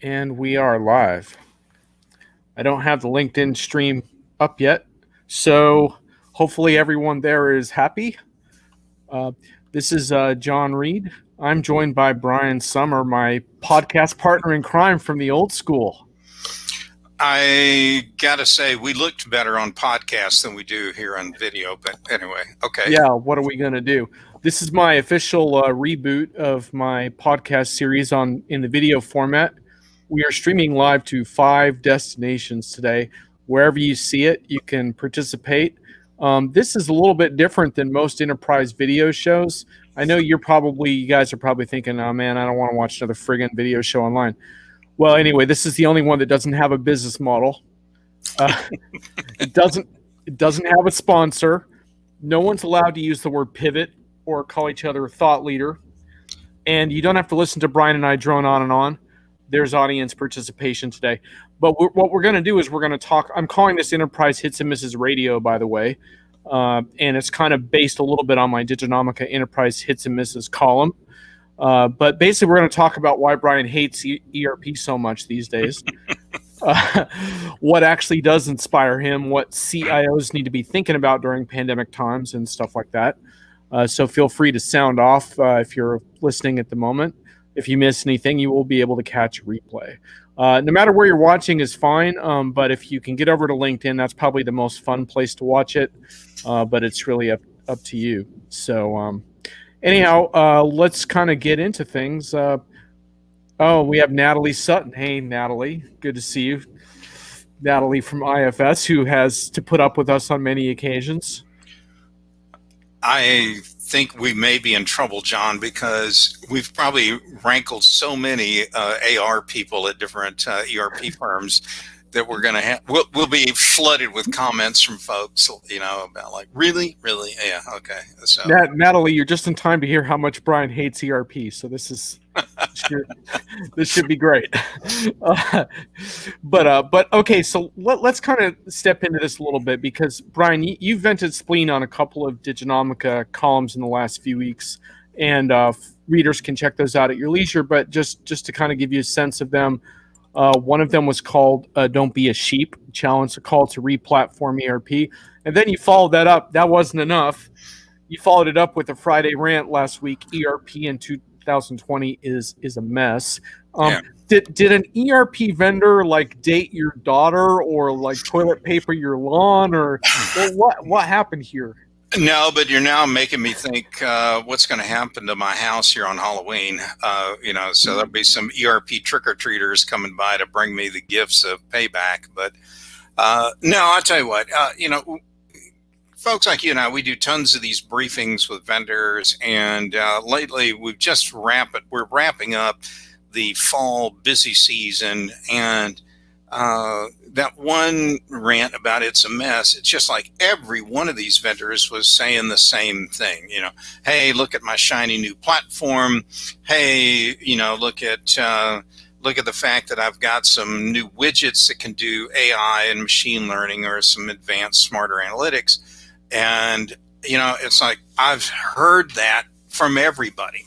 And we are live. I don't have the LinkedIn stream up yet, so hopefully everyone there is happy. Uh, this is John Reed. I'm joined by Brian Sommer, my podcast partner in crime from the old school. I gotta say, we looked better on podcasts than we do here on video, but anyway, okay. Yeah, what are we going to do? This is my official reboot of my podcast series in the video format. We are streaming live to 5 destinations today. Wherever you see it, you can participate. This is a little bit different than most enterprise video shows. I know you guys are probably thinking, oh man, I don't want to watch another friggin' video show online. Well, anyway, this is the only one that doesn't have a business model. It doesn't have a sponsor. No one's allowed to use the word pivot or call each other a thought leader. And you don't have to listen to Brian and I drone on and on. There's audience participation today. But what we're going to do is we're going to talk. I'm calling this Enterprise Hits and Misses Radio, by the way. And it's kind of based a little bit on my Diginomica Enterprise Hits and Misses column. But basically, we're going to talk about why Brian hates ERP so much these days. What actually does inspire him, what CIOs need to be thinking about during pandemic times and stuff like that. So feel free to sound off if you're listening at the moment. If you miss anything, you will be able to catch a replay. No matter where you're watching is fine, but if you can get over to LinkedIn, that's probably the most fun place to watch it, but it's really up to you. So anyhow, let's kind of get into things. We have Natalie Sutton. Hey, Natalie. Good to see you. Natalie from IFS, who has to put up with us on many occasions. I think we may be in trouble, John, because we've probably rankled so many AR people at different ERP firms that we're going to have. We'll be flooded with comments from folks, about like, really? Yeah, okay. So Natalie, you're just in time to hear how much Brian hates ERP. So this should be great. But okay, so let's kind of step into this a little bit because Brian, you vented spleen on a couple of Diginomica columns in the last few weeks, and readers can check those out at your leisure. But just to kind of give you a sense of them. One of them was called Don't Be a Sheep, challenge a call to re-platform ERP. And then you followed that up. That wasn't enough. You followed it up with a Friday rant last week. ERP in 2020 is a mess. Yeah. Did an ERP vendor like date your daughter or like toilet paper your lawn or what happened here? No, but you're now making me think what's going to happen to my house here on Halloween. So there'll be some ERP trick-or-treaters coming by to bring me the gifts of payback. But no, I'll tell you what, folks like you and I, we do tons of these briefings with vendors. And lately we're wrapping up the fall busy season. And that one rant about it's a mess, it's just like every one of these vendors was saying the same thing. Hey, look at my shiny new platform. Hey, look at the fact that I've got some new widgets that can do AI and machine learning or some advanced smarter analytics. And it's like I've heard that from everybody.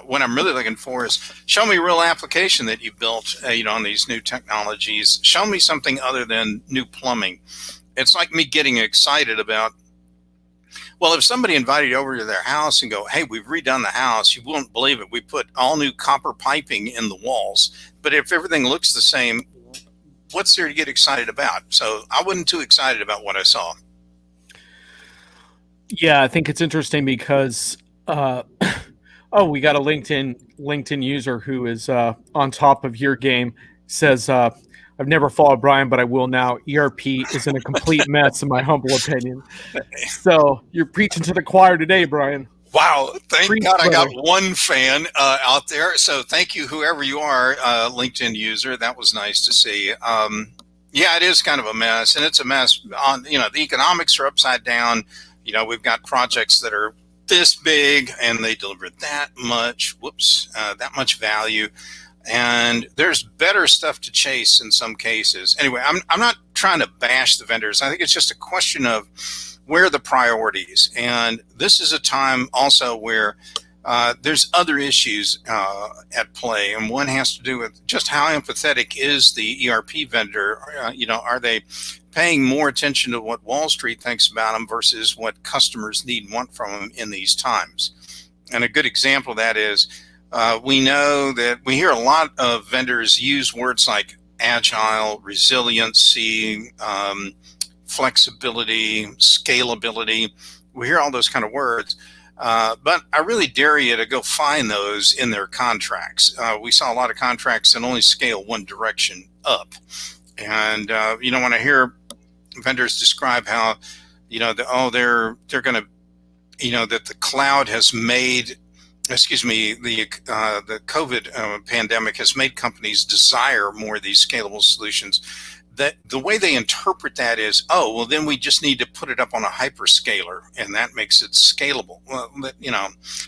What I'm really looking for is show me a real application that you built, on these new technologies. Show me something other than new plumbing. It's like me getting excited about, well, if somebody invited you over to their house and go, hey, we've redone the house, you won't believe it. We put all new copper piping in the walls. But if everything looks the same, what's there to get excited about? So I wasn't too excited about what I saw. Yeah, I think it's interesting because we got a LinkedIn user who is on top of your game. Says, I've never followed Brian, but I will now. ERP is in a complete mess, in my humble opinion. So you're preaching to the choir today, Brian. Wow. Thank God I got one fan out there. So thank you, whoever you are, LinkedIn user. That was nice to see. Yeah, it is kind of a mess. And it's a mess. The economics are upside down. We've got projects that are this big and they deliver that much value, and there's better stuff to chase in some cases. Anyway, I'm not trying to bash the vendors. I think it's just a question of where are the priorities, and this is a time also where there's other issues at play, and one has to do with just how empathetic is the ERP vendor. Are they paying more attention to what Wall Street thinks about them versus what customers need and want from them in these times? And a good example of that is we know that we hear a lot of vendors use words like agile, resiliency, flexibility, scalability. We hear all those kind of words. But I really dare you to go find those in their contracts. We saw a lot of contracts that only scale one direction up. And, when I hear vendors describe how, they're going to, that the cloud has made, the COVID pandemic has made companies desire more of these scalable solutions. That the way they interpret that is, then we just need to put it up on a hyperscaler, and that makes it scalable. Well,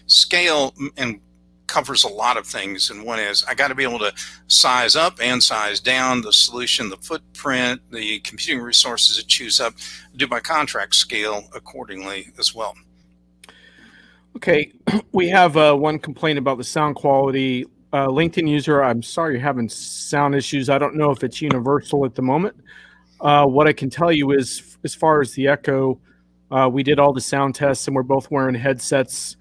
scale and covers a lot of things, and one is I got to be able to size up and size down the solution, the footprint, the computing resources to choose up, do my contract scale accordingly as well. Okay, we have one complaint about the sound quality. LinkedIn user, I'm sorry you're having sound issues. I don't know if it's universal at the moment. What I can tell you is, as far as the echo, we did all the sound tests and we're both wearing headsets.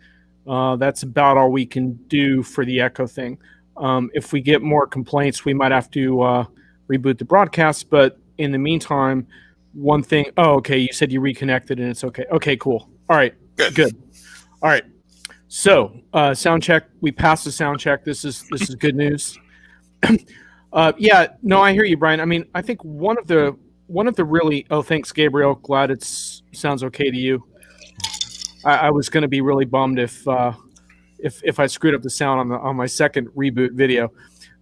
That's about all we can do for the echo thing. If we get more complaints, we might have to reboot the broadcast. But in the meantime, one thing, okay, you said you reconnected and it's okay. Okay, cool. All right, good. All right. So sound check. We passed the sound check. This is good news. I hear you, Brian. I mean, I think one of the really. Oh, thanks, Gabriel. Glad it sounds okay to you. I was going to be really bummed if I screwed up the sound on my second reboot video.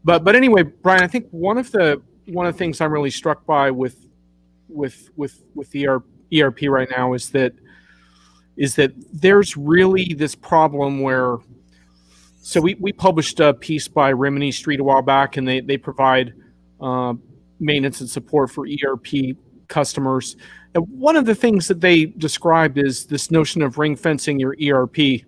But anyway, Brian, I think one of the things I'm really struck by with ERP right now is that there's really this problem where, so we published a piece by Rimini Street a while back, and they provide maintenance and support for ERP customers. And one of the things that they described is this notion of ring fencing your ERP.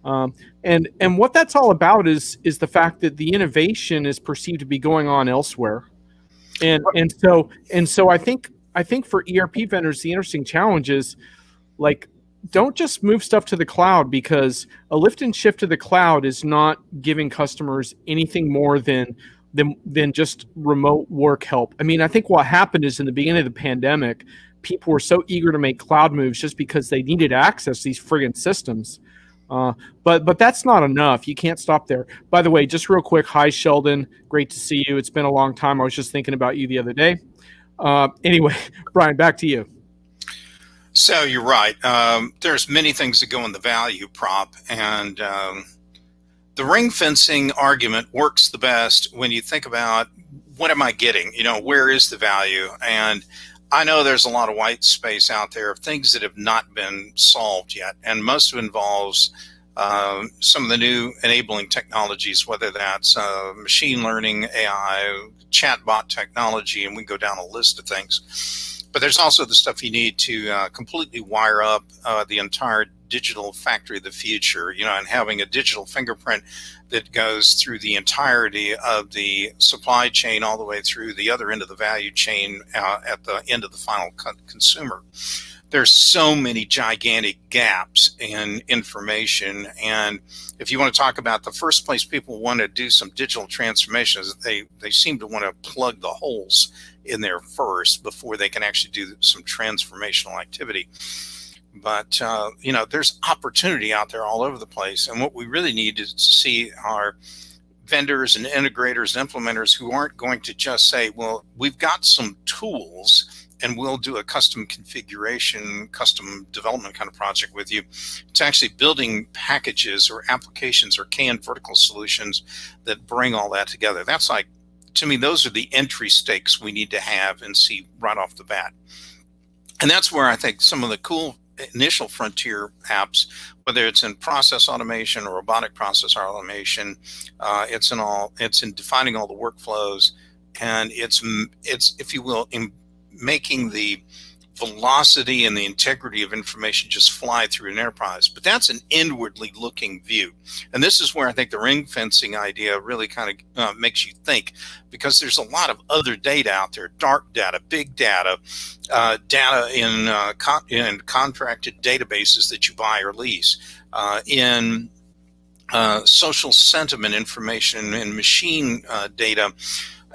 And what that's all about is the fact that the innovation is perceived to be going on elsewhere. And so I think for ERP vendors, the interesting challenge is, like, don't just move stuff to the cloud, because a lift and shift to the cloud is not giving customers anything more than just remote work help. I mean, I think what happened is, in the beginning of the pandemic, people were so eager to make cloud moves just because they needed access to these friggin' systems. But that's not enough. You can't stop there. By the way, just real quick, hi, Sheldon. Great to see you. It's been a long time. I was just thinking about you the other day. Anyway, Brian, back to you. So you're right. There's many things that go in the value prop, and the ring fencing argument works the best when you think about, what am I getting? Where is the value? And I know there's a lot of white space out there of things that have not been solved yet, and most of it involves some of the new enabling technologies, whether that's machine learning, AI, chatbot technology, and we go down a list of things. But there's also the stuff you need to completely wire up the entire digital factory of the future, and having a digital fingerprint that goes through the entirety of the supply chain all the way through the other end of the value chain at the end of the final consumer. There's so many gigantic gaps in information. And if you want to talk about the first place people want to do some digital transformations, they seem to want to plug the holes in there first before they can actually do some transformational activity. But, there's opportunity out there all over the place. And what we really need is to see are vendors and integrators and implementers who aren't going to just say, well, we've got some tools and we'll do a custom configuration, custom development kind of project with you. It's actually building packages or applications or canned vertical solutions that bring all that together. That's like, to me, those are the entry stakes we need to have and see right off the bat. And that's where I think some of the cool initial frontier apps, whether it's in process automation or robotic process automation, it's in defining all the workflows, and it's if you will, in making the velocity and the integrity of information just fly through an enterprise. But that's an inwardly looking view. And this is where I think the ring fencing idea really kind of makes you think, because there's a lot of other data out there, dark data, big data, data in contracted databases that you buy or lease, in social sentiment information and machine data.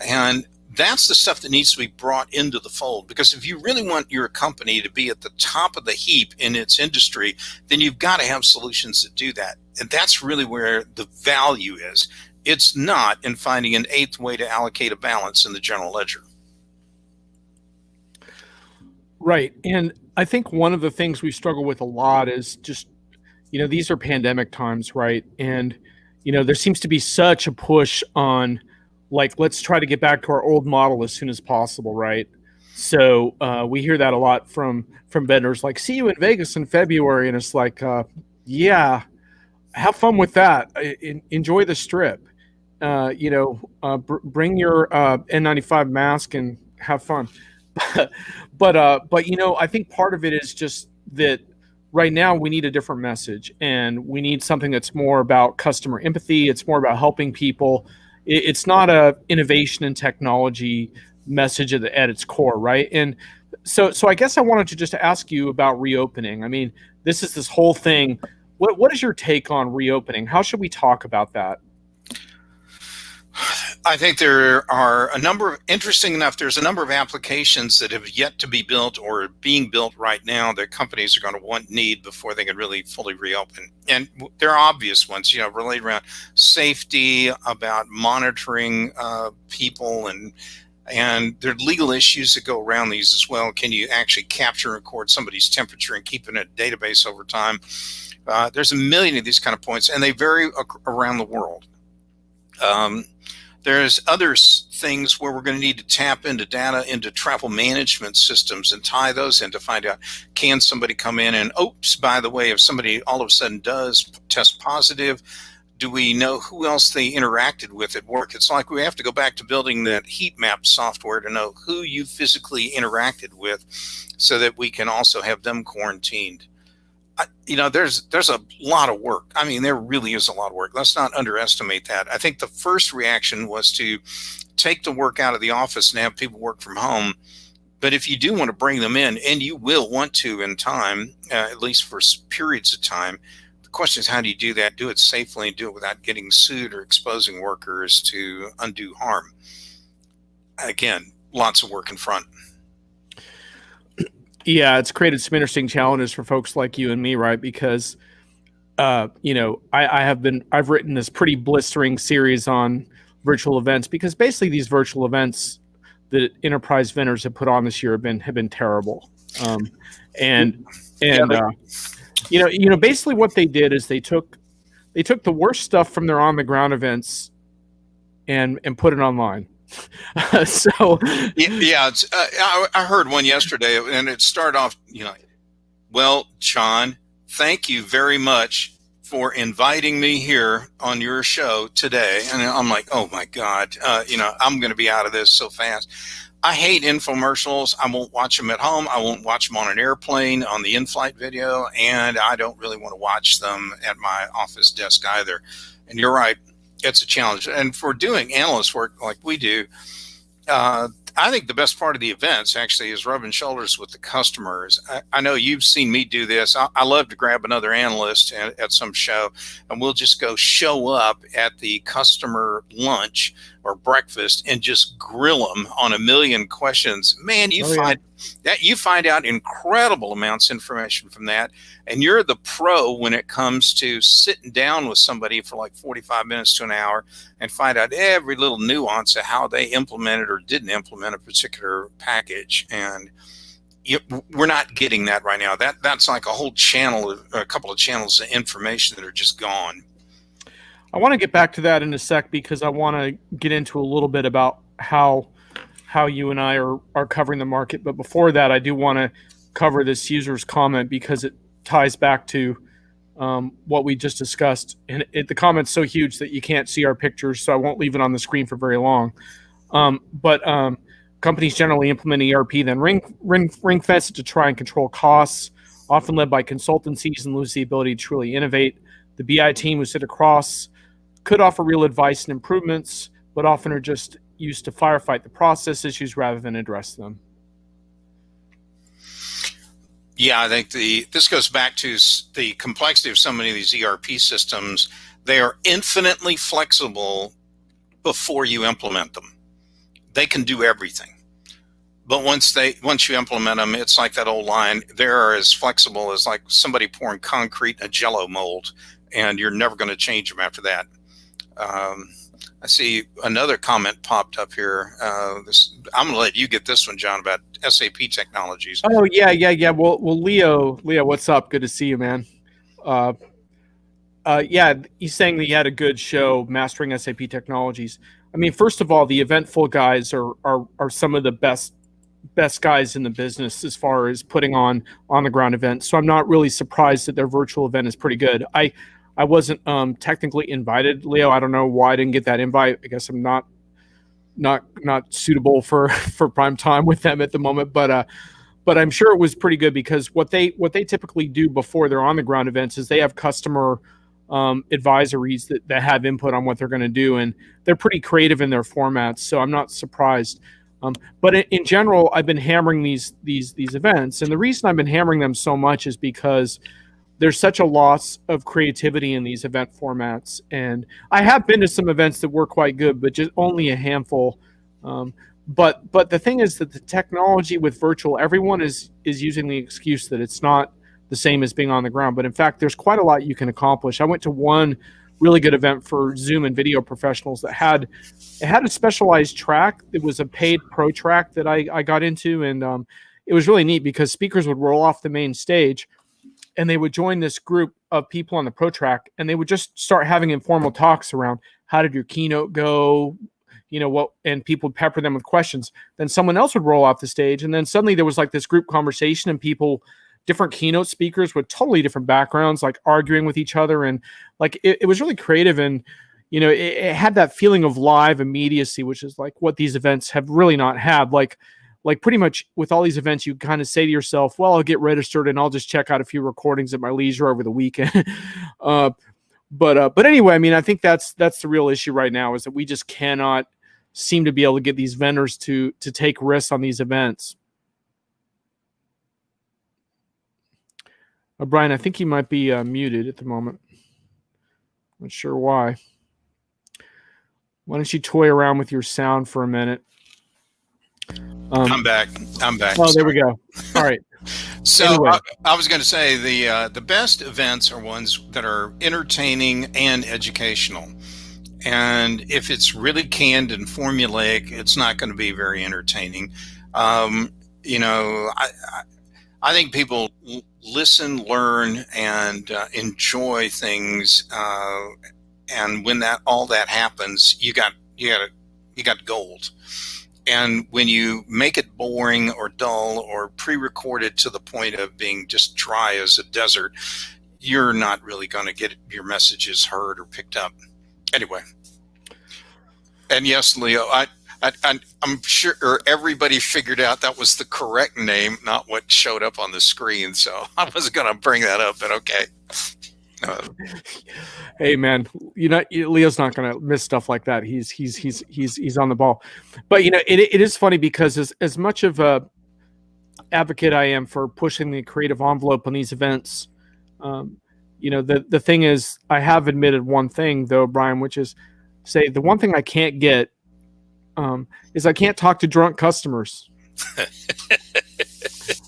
And that's the stuff that needs to be brought into the fold, because if you really want your company to be at the top of the heap in its industry, then you've got to have solutions that do that. And that's really where the value is. It's not in finding an eighth way to allocate a balance in the general ledger. Right. And I think one of the things we struggle with a lot is just, these are pandemic times, right? And, there seems to be such a push on, like, let's try to get back to our old model as soon as possible, right? So we hear that a lot from vendors, like, see you in Vegas in February. And it's like, yeah, have fun with that. Enjoy the strip. Bring your N95 mask and have fun. But I think part of it is just that right now we need a different message, and we need something that's more about customer empathy. It's more about helping people. It's not a innovation and technology message at its core, right? And so I guess I wanted to just ask you about reopening. I mean, this whole thing. What is your take on reopening? How should we talk about that? I think there are there's a number of applications that have yet to be built or being built right now that companies are going to need before they can really fully reopen. And there are obvious ones, related around safety, about monitoring people, and there are legal issues that go around these as well. Can you actually capture and record somebody's temperature and keep it in a database over time? There's a million of these kind of points, and they vary around the world. There's other things where we're going to need to tap into data into travel management systems and tie those in to find out, can somebody come in and, oops, by the way, if somebody all of a sudden does test positive, do we know who else they interacted with at work? It's like we have to go back to building that heat map software to know who you physically interacted with so that we can also have them quarantined. There's a lot of work. I mean, there really is a lot of work. Let's not underestimate that. I think the first reaction was to take the work out of the office and have people work from home. But if you do want to bring them in, and you will want to in time, at least for periods of time, the question is, how do you do that? Do it safely and do it without getting sued or exposing workers to undue harm. Again, lots of work in front. Yeah, it's created some interesting challenges for folks like you and me, right? Because, I've written this pretty blistering series on virtual events, because basically these virtual events that enterprise vendors have put on this year have been terrible. Basically what they did is they took the worst stuff from their on the ground events and put it online. I heard one yesterday, and it started off, well, John, thank you very much for inviting me here on your show today. And I'm like, oh my God, I'm going to be out of this so fast. I hate infomercials. I won't watch them at home. I won't watch them on an airplane on the in-flight video, and I don't really want to watch them at my office desk either. And you're right. It's a challenge. And for doing analyst work like we do, I think the best part of the events actually is rubbing shoulders with the customers. I know you've seen me do this. I love to grab another analyst at some show, and we'll just go show up at the customer lunch or breakfast and just grill them on a million questions. Man, you find out incredible amounts of information from that. And you're the pro when it comes to sitting down with somebody for like 45 minutes to an hour and find out every little nuance of how they implemented or didn't implement a particular package. And we're not getting that right now. That's like a whole channel, a couple of channels of information that are just gone. I want to get back to that in a sec, because I want to get into a little bit about how you and I are covering the market. But before that, I do want to cover this user's comment, because it ties back to what we just discussed. And the comment's so huge that you can't see our pictures, so I won't leave it on the screen for very long. But Companies generally implement ERP, then ring fence it to try and control costs, often led by consultancies, and lose the ability to truly innovate. The BI team who sit across could offer real advice and improvements, but often are just used to firefight the process issues rather than address them. Yeah, I think this goes back to the complexity of so many of these ERP systems. They are infinitely flexible before you implement them. They can do everything. But once you implement them, it's like that old line, they're as flexible as like somebody pouring concrete in a Jello mold, and you're never going to change them after that. I see another comment popped up here. I'm going to let you get this one, John, about SAP technologies. Oh, yeah. Well, Leo, what's up? Good to see you, man. Yeah, he's saying that you had a good show mastering SAP technologies. I mean, first of all, the Eventful guys are some of the best guys in the business as far as putting on the ground events. So I'm not really surprised that their virtual event is pretty good. I wasn't technically invited, Leo. I don't know why I didn't get that invite. I guess I'm not suitable for prime time with them at the moment. But I'm sure it was pretty good, because what they typically do before they're on the ground events is they have customer advisories that have input on what they're going to do, and they're pretty creative in their formats. So I'm not surprised. But in general, I've been hammering these events, and the reason I've been hammering them so much is because there's such a loss of creativity in these event formats. And I have been to some events that were quite good, but just only a handful. But the thing is that the technology with virtual, everyone is using the excuse that it's not the same as being on the ground. But in fact, there's quite a lot you can accomplish. I went to one really good event for Zoom and video professionals that had a specialized track. It was a paid pro track that I got into, and it was really neat because speakers would roll off the main stage, and they would join this group of people on the pro track, and they would just start having informal talks around how did your keynote go, what, and people would pepper them with questions. Then someone else would roll off the stage, and then suddenly there was like this group conversation, and different keynote speakers with totally different backgrounds, like arguing with each other, and like it was really creative, and it had that feeling of live immediacy, which is like what these events have really not had. Like pretty much with all these events, you kind of say to yourself, well, I'll get registered and I'll just check out a few recordings at my leisure over the weekend. But anyway, I mean, I think that's the real issue right now, is that we just cannot seem to be able to get these vendors to take risks on these events. Brian, I think you might be muted at the moment. Not sure why. Why don't you toy around with your sound for a minute? I'm back. Oh, there we go. All right. So anyway. I was going to say the best events are ones that are entertaining and educational. And if it's really canned and formulaic, it's not going to be very entertaining. I think people listen, learn, and enjoy things. And when all that happens, you got gold. And when you make it boring or dull or pre-recorded to the point of being just dry as a desert, you're not really going to get your messages heard or picked up. Anyway. And yes, Leo, I'm sure everybody figured out that was the correct name, not what showed up on the screen. So I wasn't going to bring that up, but okay. Hey man, Leo's not going to miss stuff like that. He's on the ball. But it is funny because as much of a advocate I am for pushing the creative envelope on these events, the thing is, I have admitted one thing though, Brian, which is, say, the one thing I can't get is I can't talk to drunk customers.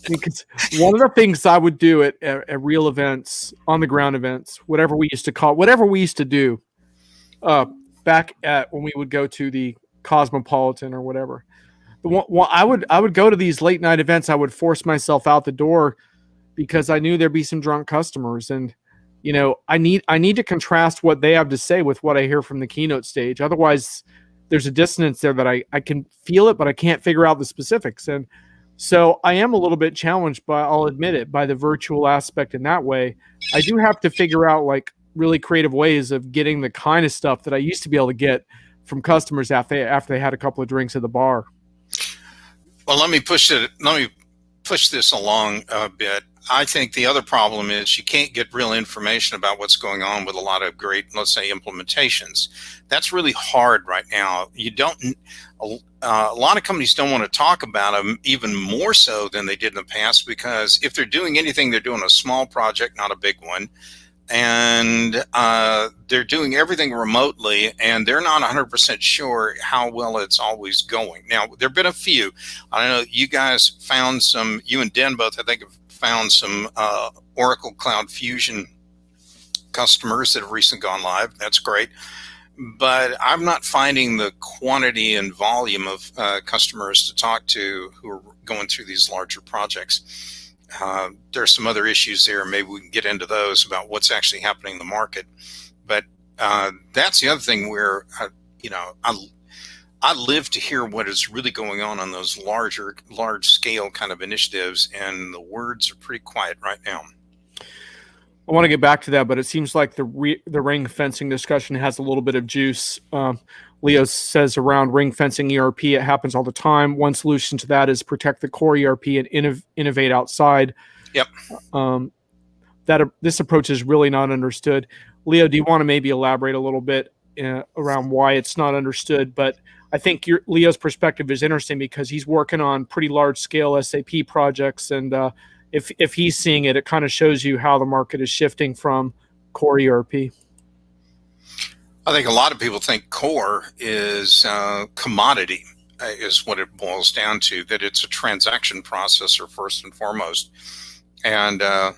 Because one of the things I would do at real events, on the ground events, whatever we used to do back at when we would go to the Cosmopolitan or whatever. I would go to these late night events. I would force myself out the door because I knew there'd be some drunk customers, and I need to contrast what they have to say with what I hear from the keynote stage. Otherwise, there's a dissonance there that I can feel it, but I can't figure out the specifics. And so I am a little bit challenged I'll admit it, by the virtual aspect in that way. I do have to figure out like really creative ways of getting the kind of stuff that I used to be able to get from customers after they had a couple of drinks at the bar. Well, let me push this along a bit. I think the other problem is you can't get real information about what's going on with a lot of great, let's say, implementations. That's really hard right now. You don't. A lot of companies don't want to talk about them, even more so than they did in the past, because if they're doing anything, they're doing a small project, not a big one, and they're doing everything remotely, and they're not 100% sure how well it's always going. Now, there have been a few. I know you guys found some, you and Den both, I think, have found some Oracle Cloud Fusion customers that have recently gone live. That's great. But I'm not finding the quantity and volume of customers to talk to who are going through these larger projects. There's some other issues there. Maybe we can get into those about what's actually happening in the market. But that's the other thing where, I live to hear what is really going on those large scale kind of initiatives, and the words are pretty quiet right now. I want to get back to that, but it seems like the ring fencing discussion has a little bit of juice. Leo says around ring fencing ERP, it happens all the time. One solution to that is protect the core ERP and innovate outside. Yep. This approach is really not understood. Leo, do you want to maybe elaborate a little bit around why it's not understood? But I think Leo's perspective is interesting because he's working on pretty large scale SAP projects, and if he's seeing it, it kind of shows you how the market is shifting from core ERP. I think a lot of people think core is commodity, is what it boils down to, that it's a transaction processor first and foremost. And that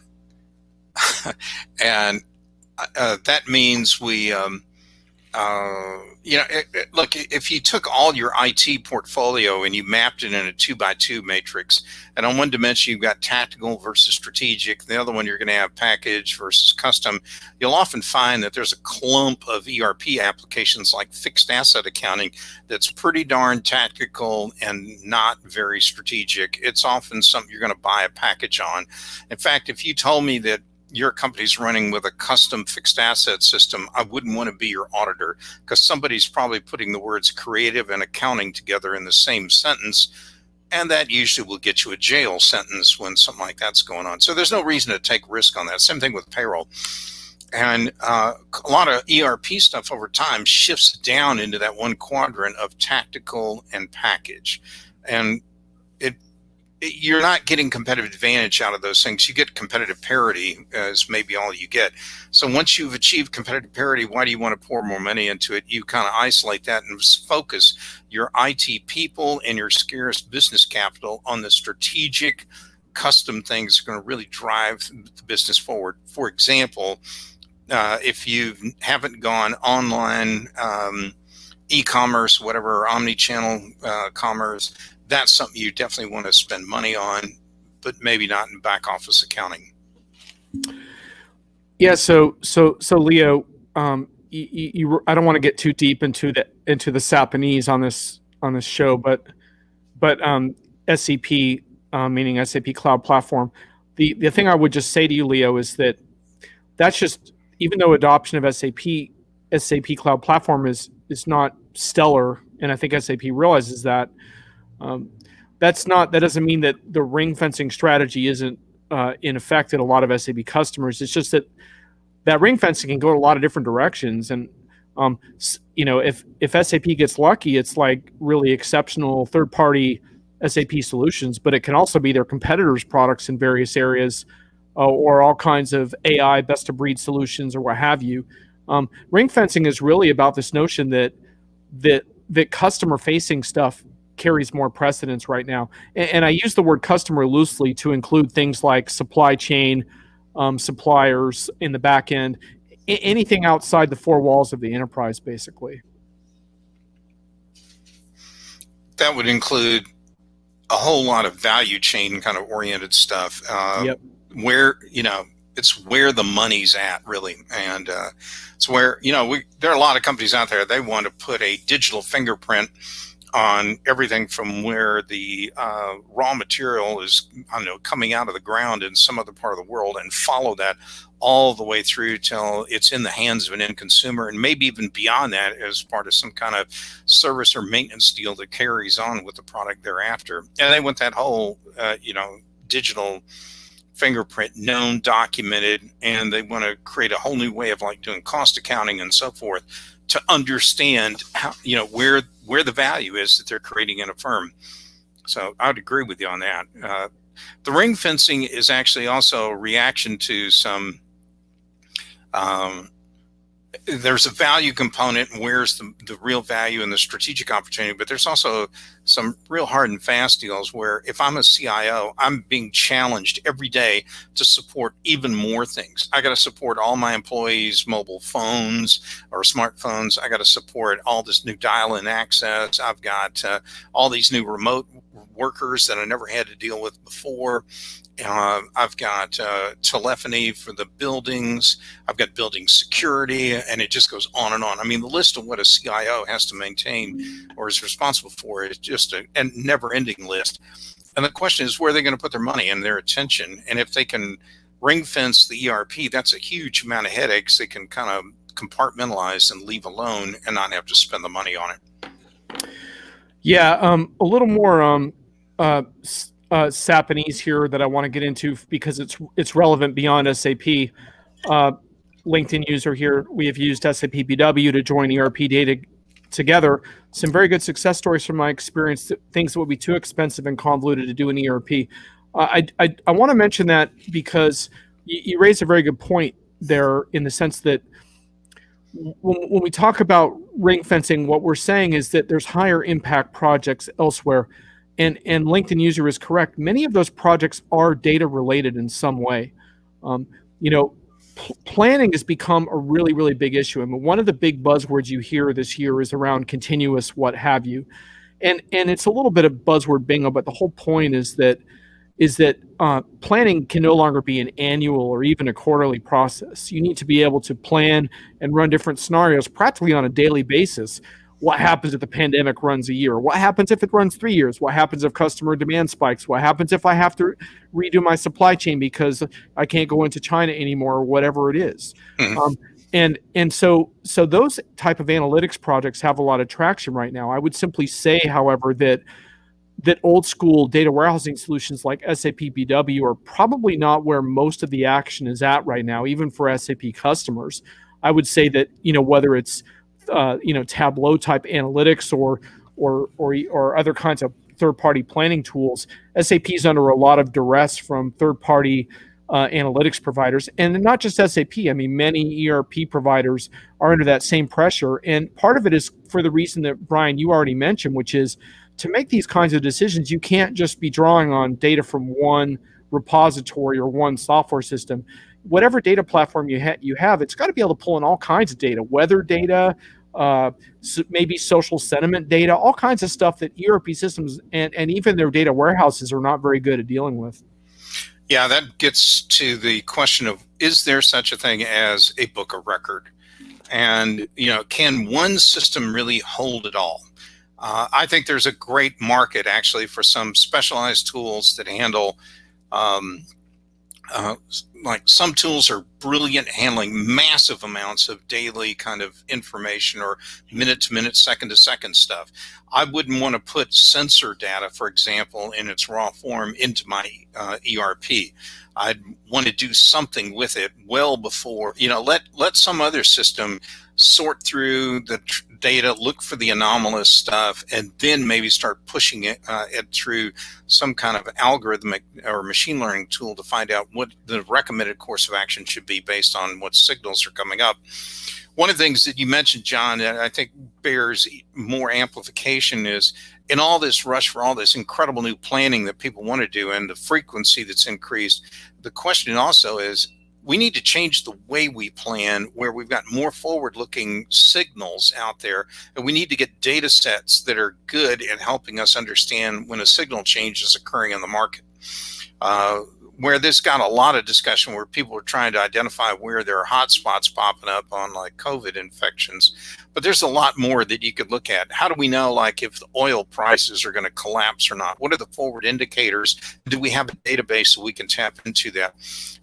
means we, look, if you took all your IT portfolio and you mapped it in a 2x2 matrix, and on one dimension you've got tactical versus strategic, the other one you're going to have package versus custom, you'll often find that there's a clump of ERP applications like fixed asset accounting that's pretty darn tactical and not very strategic. It's often something you're going to buy a package on. In fact, if you told me that your company's running with a custom fixed asset system, I wouldn't want to be your auditor, because somebody's probably putting the words creative and accounting together in the same sentence, and that usually will get you a jail sentence when something like that's going on. So there's no reason to take risk on that. Same thing with payroll. And a lot of ERP stuff over time shifts down into that one quadrant of tactical and package. And you're not getting competitive advantage out of those things. You get competitive parity as maybe all you get. So once you've achieved competitive parity, why do you want to pour more money into it? You kind of isolate that and focus your IT people and your scarce business capital on the strategic custom things that are going to really drive the business forward. For example, if you haven't gone online, e-commerce, whatever, omni-channel commerce, that's something you definitely want to spend money on, but maybe not in back office accounting. Yeah. So Leo, I don't want to get too deep into the Sapanese on this show, but SAP, meaning SAP Cloud Platform. The thing I would just say to you, Leo, is that's just, even though adoption of SAP Cloud Platform is not stellar, and I think SAP realizes that. That doesn't mean that the ring fencing strategy isn't in effect at a lot of SAP customers. It's just that ring fencing can go a lot of different directions, and if SAP gets lucky, it's like really exceptional third-party SAP solutions, but it can also be their competitors' products in various areas, or all kinds of AI best-of-breed solutions or what have you. Ring fencing is really about this notion that customer-facing stuff carries more precedence right now. And I use the word customer loosely to include things like supply chain, suppliers in the back end, anything outside the four walls of the enterprise, basically. That would include a whole lot of value chain kind of oriented stuff. Yep. Where, it's where the money's at, really. And it's where, there are a lot of companies out there, they want to put a digital fingerprint on everything from where the raw material is, I don't know, coming out of the ground in some other part of the world, and follow that all the way through till it's in the hands of an end consumer, and maybe even beyond that as part of some kind of service or maintenance deal that carries on with the product thereafter. And they want that whole, digital fingerprint known, documented, and they want to create a whole new way of like doing cost accounting and so forth to understand how, where the value is that they're creating in a firm. So I would agree with you on that. The ring fencing is actually also a reaction to some, there's a value component, and where's the real value and the strategic opportunity, but there's also some real hard and fast deals where if I'm a CIO, I'm being challenged every day to support even more things. I got to support all my employees' mobile phones or smartphones. I got to support all this new dial-in access. I've got all these new remote workers that I never had to deal with before. I've got telephony for the buildings. I've got building security, and it just goes on and on. I mean, the list of what a CIO has to maintain or is responsible for is just a never-ending list. And the question is, where are they going to put their money and their attention? And if they can ring fence the ERP, that's a huge amount of headaches they can kind of compartmentalize and leave alone and not have to spend the money on it. Yeah, a little more Japanese here that I want to get into because it's relevant beyond SAP. LinkedIn user here, we have used SAP BW to join ERP data together. Some very good success stories from my experience, things that would be too expensive and convoluted to do in ERP. I want to mention that because you raised a very good point there in the sense that when we talk about ring fencing, what we're saying is that there's higher impact projects elsewhere. And LinkedIn user is correct. Many of those projects are data related in some way. Planning has become a really, really big issue. I mean, one of the big buzzwords you hear this year is around continuous what have you. And it's a little bit of buzzword bingo, but the whole point is that planning can no longer be an annual or even a quarterly process. You need to be able to plan and run different scenarios practically on a daily basis. What happens if the pandemic runs a year? What happens if it runs 3 years? What happens if customer demand spikes? What happens if I have to redo my supply chain because I can't go into China anymore or whatever it is? Mm-hmm. And so those type of analytics projects have a lot of traction right now. I would simply say, however, that old school data warehousing solutions like SAP BW are probably not where most of the action is at right now, even for SAP customers. I would say that, whether it's Tableau type analytics or other kinds of third-party planning tools, SAP is under a lot of duress from third-party analytics providers, and not just SAP. I mean, many ERP providers are under that same pressure, and part of it is for the reason that Brian, you already mentioned, which is to make these kinds of decisions, you can't just be drawing on data from one repository or one software system. Whatever data platform you have, it's got to be able to pull in all kinds of data, weather data, maybe social sentiment data, all kinds of stuff that ERP systems and even their data warehouses are not very good at dealing with. Yeah, that gets to the question of, is there such a thing as a book of record? And, can one system really hold it all? I think there's a great market actually for some specialized tools that handle like some tools are brilliant handling massive amounts of daily kind of information or minute to minute, second to second stuff. I wouldn't want to put sensor data, for example, in its raw form into my ERP. I'd want to do something with it well before, let some other system sort through the data, look for the anomalous stuff, and then maybe start pushing it through some kind of algorithmic or machine learning tool to find out what the recommended course of action should be based on what signals are coming up. One of the things that you mentioned, John, that I think bears more amplification is in all this rush for all this incredible new planning that people want to do and the frequency that's increased, the question also is, we need to change the way we plan, where we've got more forward-looking signals out there, and we need to get data sets that are good at helping us understand when a signal change is occurring in the market. where this got a lot of discussion, where people were trying to identify where there are hot spots popping up on like COVID infections. But there's a lot more that you could look at. How do we know, like, if the oil prices are going to collapse or not? What are the forward indicators? Do we have a database so we can tap into that?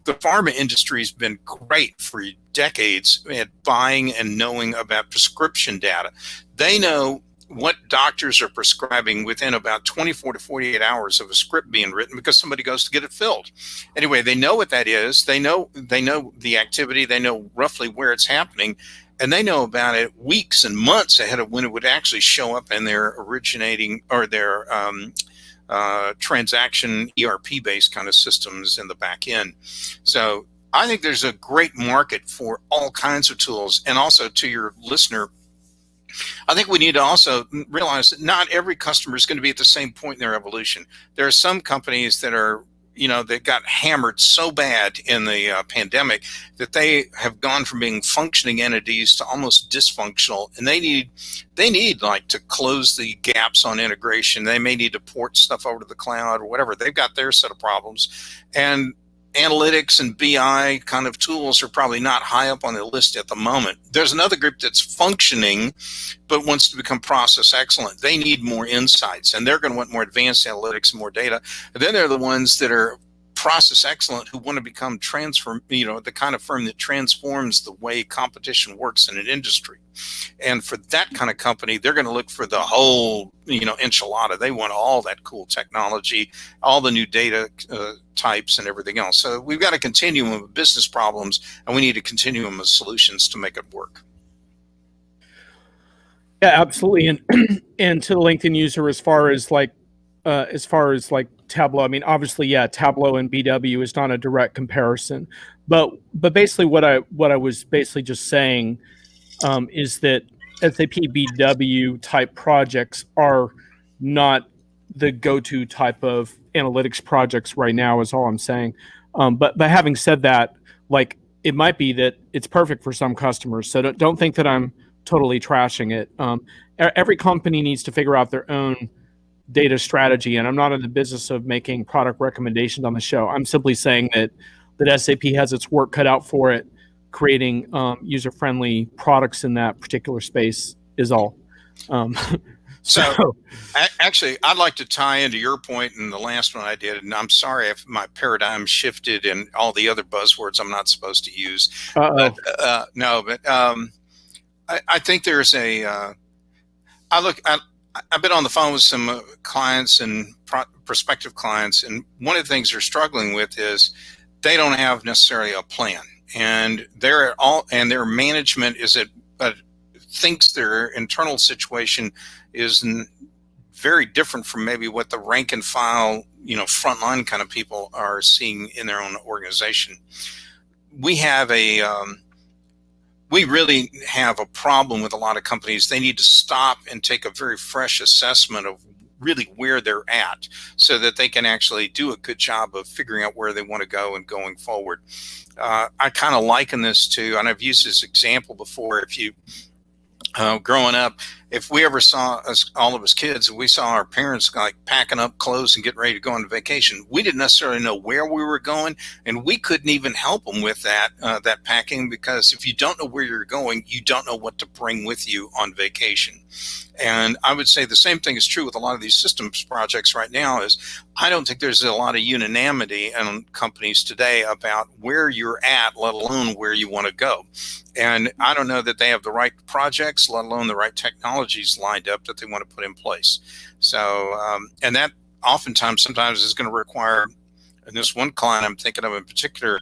The pharma industry has been great for decades at buying and knowing about prescription data. They know what doctors are prescribing within about 24 to 48 hours of a script being written, because somebody goes to get it filled. Anyway, they know what that is. They know the activity. They know roughly where it's happening, and they know about it weeks and months ahead of when it would actually show up in their originating or their transaction ERP-based kind of systems in the back end. So I think there's a great market for all kinds of tools. And also, to your listener, I think we need to also realize that not every customer is going to be at the same point in their evolution. There are some companies that are, that got hammered so bad in the pandemic that they have gone from being functioning entities to almost dysfunctional, and they need like to close the gaps on integration. They may need to port stuff over to the cloud or whatever. They've got their set of problems, and analytics and BI kind of tools are probably not high up on the list at the moment. There's another group that's functioning but wants to become process excellent. They need more insights, and they're going to want more advanced analytics and more data. And then there are the ones that are process excellent who want to become the kind of firm that transforms the way competition works in an industry. And for that kind of company, they're going to look for the whole, enchilada. They want all that cool technology, all the new data types and everything else. So we've got a continuum of business problems, and we need a continuum of solutions to make it work. Yeah, absolutely. And to the LinkedIn user, as far as Tableau, I mean, obviously, yeah, Tableau and BW is not a direct comparison, but basically what I was basically just saying is that SAP BW type projects are not the go-to type of analytics projects right now, is all I'm saying. But having said that, like, it might be that it's perfect for some customers. So don't think that I'm totally trashing it. Every company needs to figure out their own data strategy, and I'm not in the business of making product recommendations on the show. I'm simply saying that SAP has its work cut out for it, creating user-friendly products in that particular space is all. So actually, I'd like to tie into your point and the last one I did, and I'm sorry if my paradigm shifted and all the other buzzwords I'm not supposed to use. But, I think there's I've been on the phone with some clients and prospective clients, and one of the things they're struggling with is they don't have necessarily a plan, and their management thinks their internal situation is very different from maybe what the rank and file, frontline kind of people are seeing in their own organization. We really have a problem with a lot of companies. They need to stop and take a very fresh assessment of really where they're at, so that they can actually do a good job of figuring out where they want to go and going forward. I kind of liken this to, and I've used this example before, if you growing up, if we ever saw all of us kids, we saw our parents like packing up clothes and getting ready to go on vacation, we didn't necessarily know where we were going, and we couldn't even help them with that packing, because if you don't know where you're going, you don't know what to bring with you on vacation. And I would say the same thing is true with a lot of these systems projects right now. Is I don't think there's a lot of unanimity in companies today about where you're at, let alone where you want to go. And I don't know that they have the right projects, let alone the right technologies lined up that they want to put in place. So, and that sometimes is going to require, and this one client I'm thinking of in particular,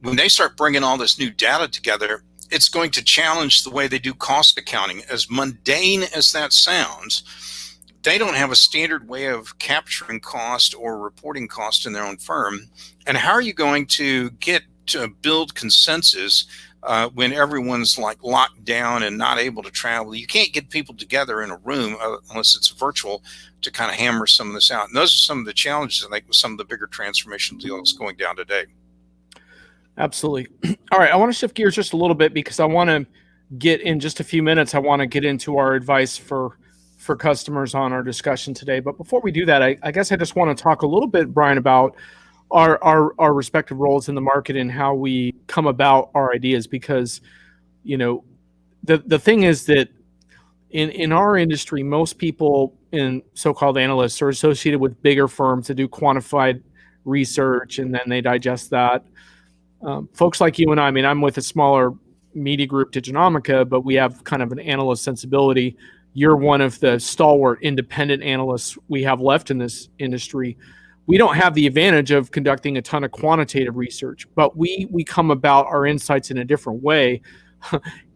when they start bringing all this new data together, it's going to challenge the way they do cost accounting. As mundane as that sounds, they don't have a standard way of capturing cost or reporting cost in their own firm. And how are you going to get to build consensus when everyone's like locked down and not able to travel? You can't get people together in a room unless it's virtual to kind of hammer some of this out. And those are some of the challenges, I think, with some of the bigger transformation deals going down today. Absolutely. All right. I want to shift gears just a little bit, because I want to get in just a few minutes. I want to get into our advice for customers on our discussion today. But before we do that, I guess I just want to talk a little bit, Brian, about our respective roles in the market and how we come about our ideas. Because the thing is that in our industry, most people in so-called analysts are associated with bigger firms that do quantified research and then they digest that. Folks like you and I mean, I'm with a smaller media group, Diginomica, but we have kind of an analyst sensibility. You're one of the stalwart independent analysts we have left in this industry. We don't have the advantage of conducting a ton of quantitative research, but we come about our insights in a different way.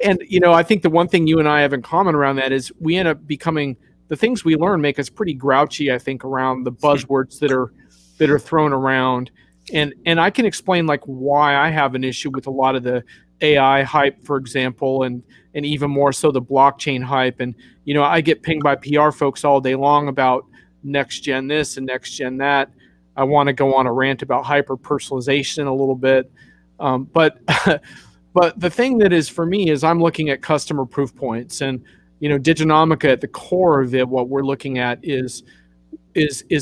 And I think the one thing you and I have in common around that is we end up becoming, the things we learn make us pretty grouchy, I think, around the buzzwords that are thrown around. And I can explain like why I have an issue with a lot of the AI hype, for example, and even more so the blockchain hype. And I get pinged by PR folks all day long about next gen this and next gen that. I want to go on a rant about hyper personalization a little bit, but but the thing that is for me is I'm looking at customer proof points. And Diginomica, at the core of it, what we're looking at is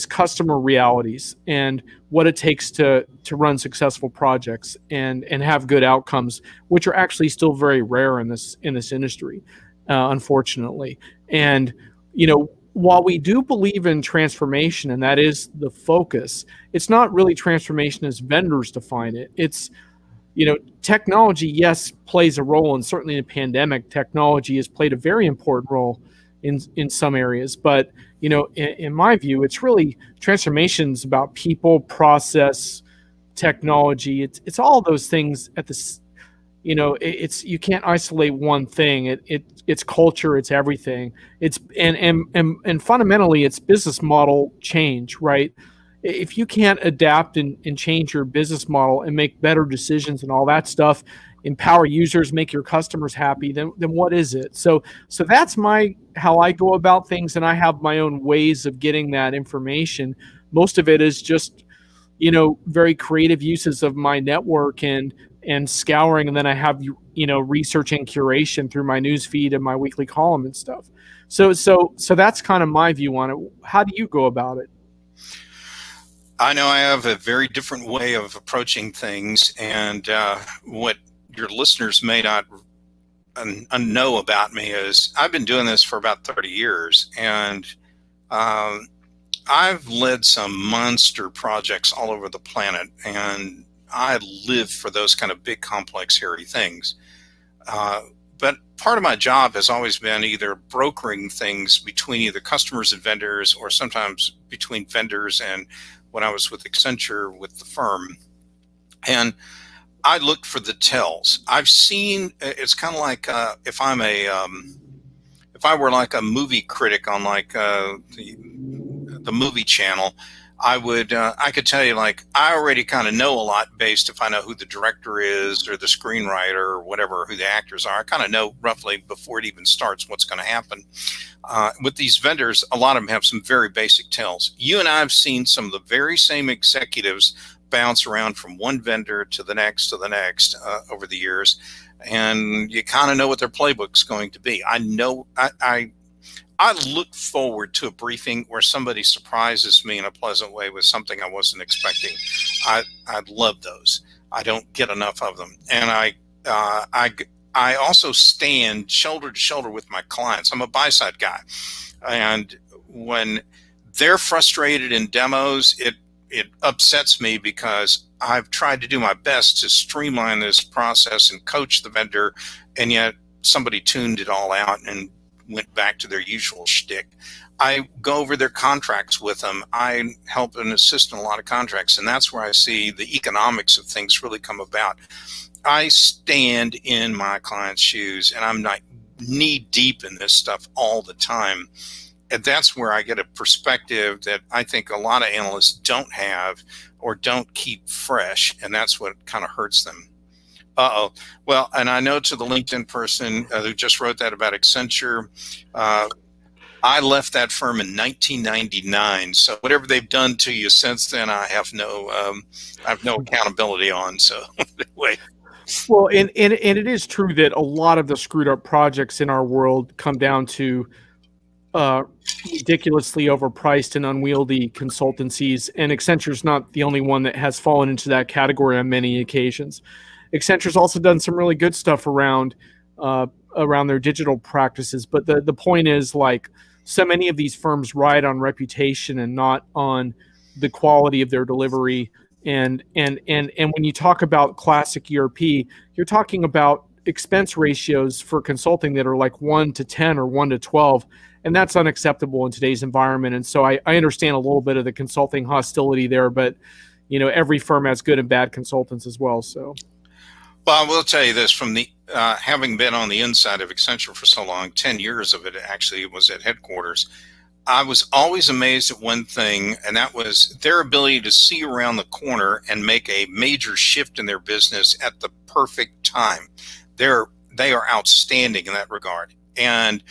customer realities and what it takes to run successful projects and have good outcomes, which are actually still very rare in this industry, unfortunately. And while we do believe in transformation, and that is the focus, it's not really transformation as vendors define it. It's technology, yes, plays a role, and certainly in the pandemic, technology has played a very important role in some areas. But in my view, it's really transformations about people, process, technology. It's all those things at this. It's, you can't isolate one thing. It's culture. It's everything. It's and fundamentally, it's business model change, right? If you can't adapt and change your business model and make better decisions and all that stuff, empower users, make your customers happy, then what is it? So that's how I go about things, and I have my own ways of getting that information. Most of it is just very creative uses of my network and scouring, and then I have research and curation through my news feed and my weekly column and stuff. So that's kind of my view on it. How do you go about it? I know I have a very different way of approaching things, and what your listeners may not know about me is I've been doing this for about 30 years, and I've led some monster projects all over the planet, and I live for those kind of big, complex, hairy things. But part of my job has always been either brokering things between either customers and vendors, or sometimes between vendors and, when I was with Accenture, with the firm. And I looked for the tells. I've seen, it's kind of like if I were like a movie critic on like the movie channel, I could tell you, like, I already kind of know a lot based if I know who the director is or the screenwriter or whatever, who the actors are. I kind of know roughly before it even starts what's going to happen. With these vendors, a lot of them have some very basic tells. You and I have seen some of the very same executives bounce around from one vendor to the next over the years, and you kind of know what their playbook's going to be. I know I look forward to a briefing where somebody surprises me in a pleasant way with something I wasn't expecting. I love those. I don't get enough of them, and I also stand shoulder to shoulder with my clients. I'm a buy-side guy, and when they're frustrated in demos, it upsets me, because I've tried to do my best to streamline this process and coach the vendor, and yet somebody tuned it all out and went back to their usual shtick. I go over their contracts with them. I help and assist in a lot of contracts, and that's where I see the economics of things really come about. I stand in my client's shoes, and I'm not knee deep in this stuff all the time. And that's where I get a perspective that I think a lot of analysts don't have or don't keep fresh, and that's what kind of hurts them. Well, and I know, to the LinkedIn person who just wrote that about Accenture, I left that firm in 1999. So whatever they've done to you since then, I have no accountability on. So anyway. Well, and it is true that a lot of the screwed up projects in our world come down to ridiculously overpriced and unwieldy consultancies, and Accenture's not the only one that has fallen into that category on many occasions. Accenture's also done some really good stuff around their digital practices, but the point is, like, so many of these firms ride on reputation and not on the quality of their delivery. And when you talk about classic ERP, you're talking about expense ratios for consulting that are like 1 to 10 or 1 to 12, and that's unacceptable in today's environment. And so I understand a little bit of the consulting hostility there, but every firm has good and bad consultants as well. So, well, I will tell you this from the having been on the inside of Accenture for so long, 10 years of it actually was at headquarters. I was always amazed at one thing, and that was their ability to see around the corner and make a major shift in their business at the perfect time. They are outstanding in that regard. And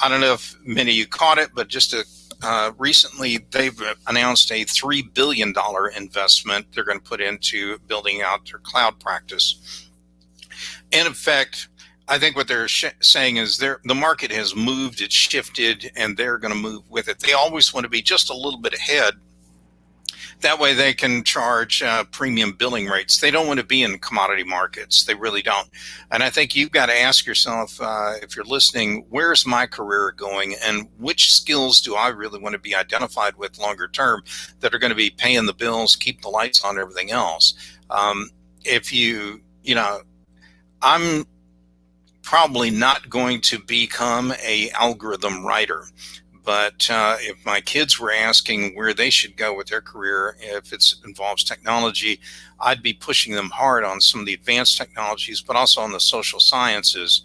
I don't know if many of you caught it, but just recently they've announced a $3 billion investment they're going to put into building out their cloud practice. In effect, I think what they're saying is the market has moved, it's shifted, and they're going to move with it. They always want to be just a little bit ahead. That way they can charge premium billing rates. They don't want to be in commodity markets. They really don't. And I think you've got to ask yourself, if you're listening, where's my career going and which skills do I really want to be identified with longer term that are going to be paying the bills, keep the lights on, everything else. I'm probably not going to become a algorithm writer. But if my kids were asking where they should go with their career, if it involves technology, I'd be pushing them hard on some of the advanced technologies, but also on the social sciences.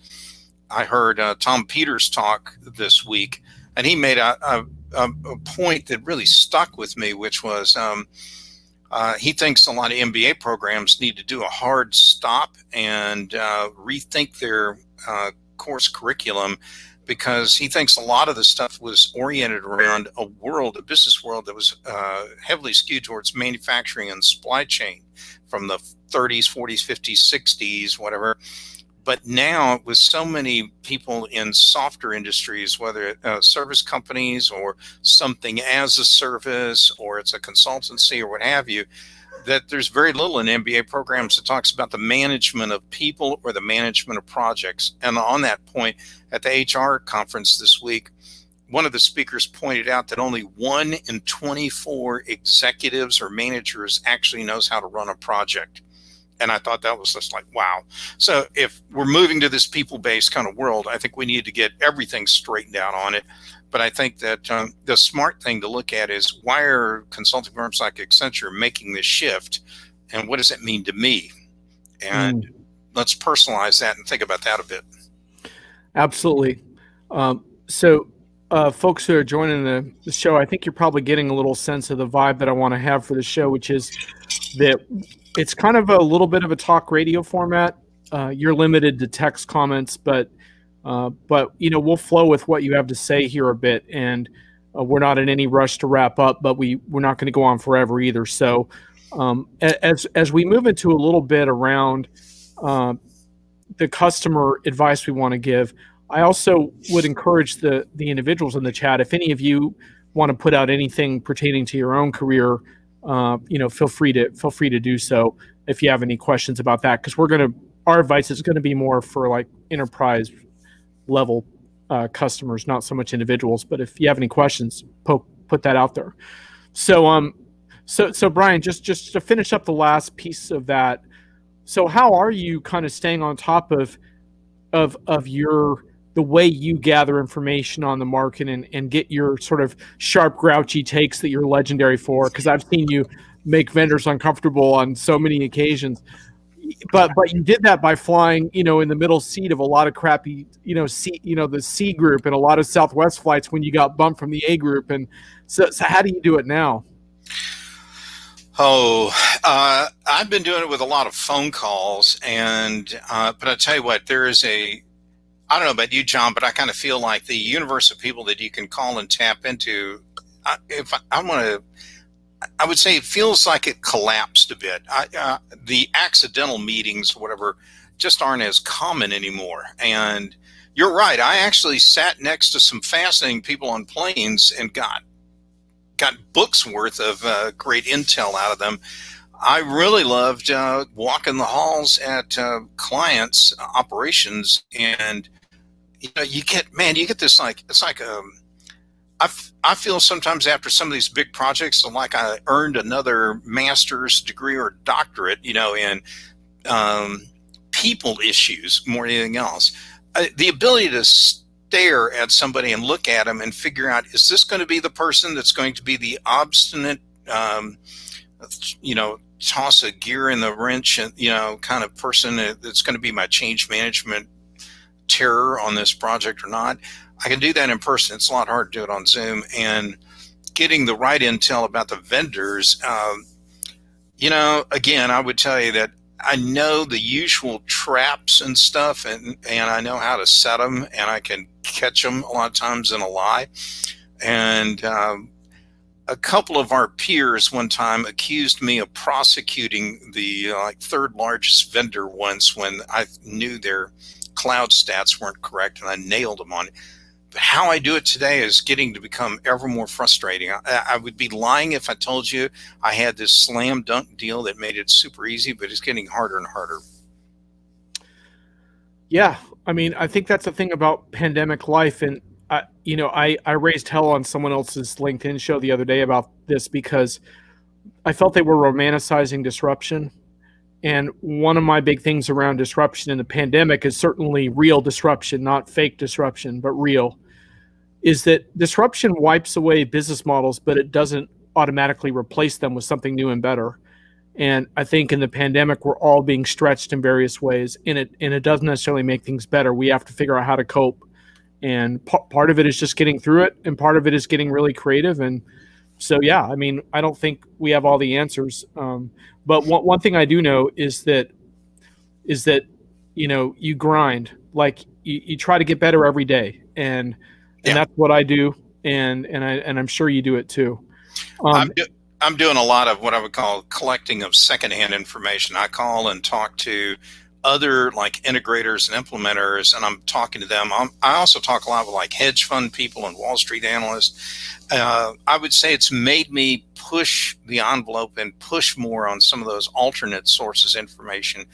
I heard Tom Peters talk this week, and he made a point that really stuck with me, which was he thinks a lot of MBA programs need to do a hard stop and rethink their course curriculum, because he thinks a lot of the stuff was oriented around a business world that was heavily skewed towards manufacturing and supply chain from the 30s, 40s, 50s, 60s, whatever. But now with so many people in softer industries, whether service companies or something as a service or it's a consultancy or what have you, that there's very little in MBA programs that talks about the management of people or the management of projects. And on that point, at the HR conference this week, one of the speakers pointed out that only 1 in 24 executives or managers actually knows how to run a project. And I thought that was just like, wow. So if we're moving to this people-based kind of world, I think we need to get everything straightened out on it. But I think that the smart thing to look at is, why are consulting firms like Accenture making this shift? And what does it mean to me? And let's personalize that and think about that a bit. Absolutely. So folks who are joining the show, I think you're probably getting a little sense of the vibe that I want to have for the show, which is that it's kind of a little bit of a talk radio format. You're limited to text comments, but we'll flow with what you have to say here a bit, and we're not in any rush to wrap up, but we're not going to go on forever either. So as we move into a little bit around the customer advice we want to give, I also would encourage the individuals in the chat, if any of you want to put out anything pertaining to your own career, feel free to do so if you have any questions about that, because our advice is going to be more for like enterprise level customers, not so much individuals. But if you have any questions, put that out there. So Brian, just to finish up the last piece of that, so how are you kind of staying on top of the way you gather information on the market and get your sort of sharp, grouchy takes that you're legendary for? Because I've seen you make vendors uncomfortable on so many occasions. But you did that by flying, in the middle seat of a lot of crappy, the C group and a lot of Southwest flights when you got bumped from the A group. And so how do you do it now? I've been doing it with a lot of phone calls, but I tell you what, I don't know about you, John, but I kind of feel like the universe of people that you can call and tap into, I would say it feels like it collapsed a bit. The accidental meetings, whatever, just aren't as common anymore. And You're right. I actually sat next to some fascinating people on planes and got books worth of great intel out of them. I really loved walking the halls at clients' operations, and you get this like it's like I feel sometimes after some of these big projects, like I earned another master's degree or doctorate, in um, people issues more than anything else. The ability to stare at somebody and look at them and figure out, is this going to be the person that's going to be the obstinate, toss a gear in the wrench, and kind of person that's going to be my change management terror on this project or not. I can do that in person. It's a lot harder to do it on Zoom. And getting the right intel about the vendors, again, I would tell you that I know the usual traps and stuff, and I know how to set them, and I can catch them a lot of times in a lie. And a couple of our peers one time accused me of prosecuting the third largest vendor once when I knew their cloud stats weren't correct, and I nailed them on it. But how I do it today is getting to become ever more frustrating. I would be lying if I told you I had this slam dunk deal that made it super easy, but it's getting harder and harder. Yeah, I mean, I think that's the thing about pandemic life. And I raised hell on someone else's LinkedIn show the other day about this because I felt they were romanticizing disruption. And one of my big things around disruption in the pandemic is certainly real disruption, not fake disruption, but real, is that disruption wipes away business models, but it doesn't automatically replace them with something new and better. And I think in the pandemic, we're all being stretched in various ways, and it doesn't necessarily make things better. We have to figure out how to cope. And part of it is just getting through it, and part of it is getting really creative. And so, yeah, I mean, I don't think we have all the answers. But one thing I do know is that you grind, like you try to get better every day, and that's what I do, and I'm sure you do it too. I'm doing a lot of what I would call collecting of secondhand information. I call and talk to other integrators and implementers, and I'm talking to them. I also talk a lot with hedge fund people and Wall Street analysts. I would say it's made me push the envelope and push more on some of those alternate sources of information.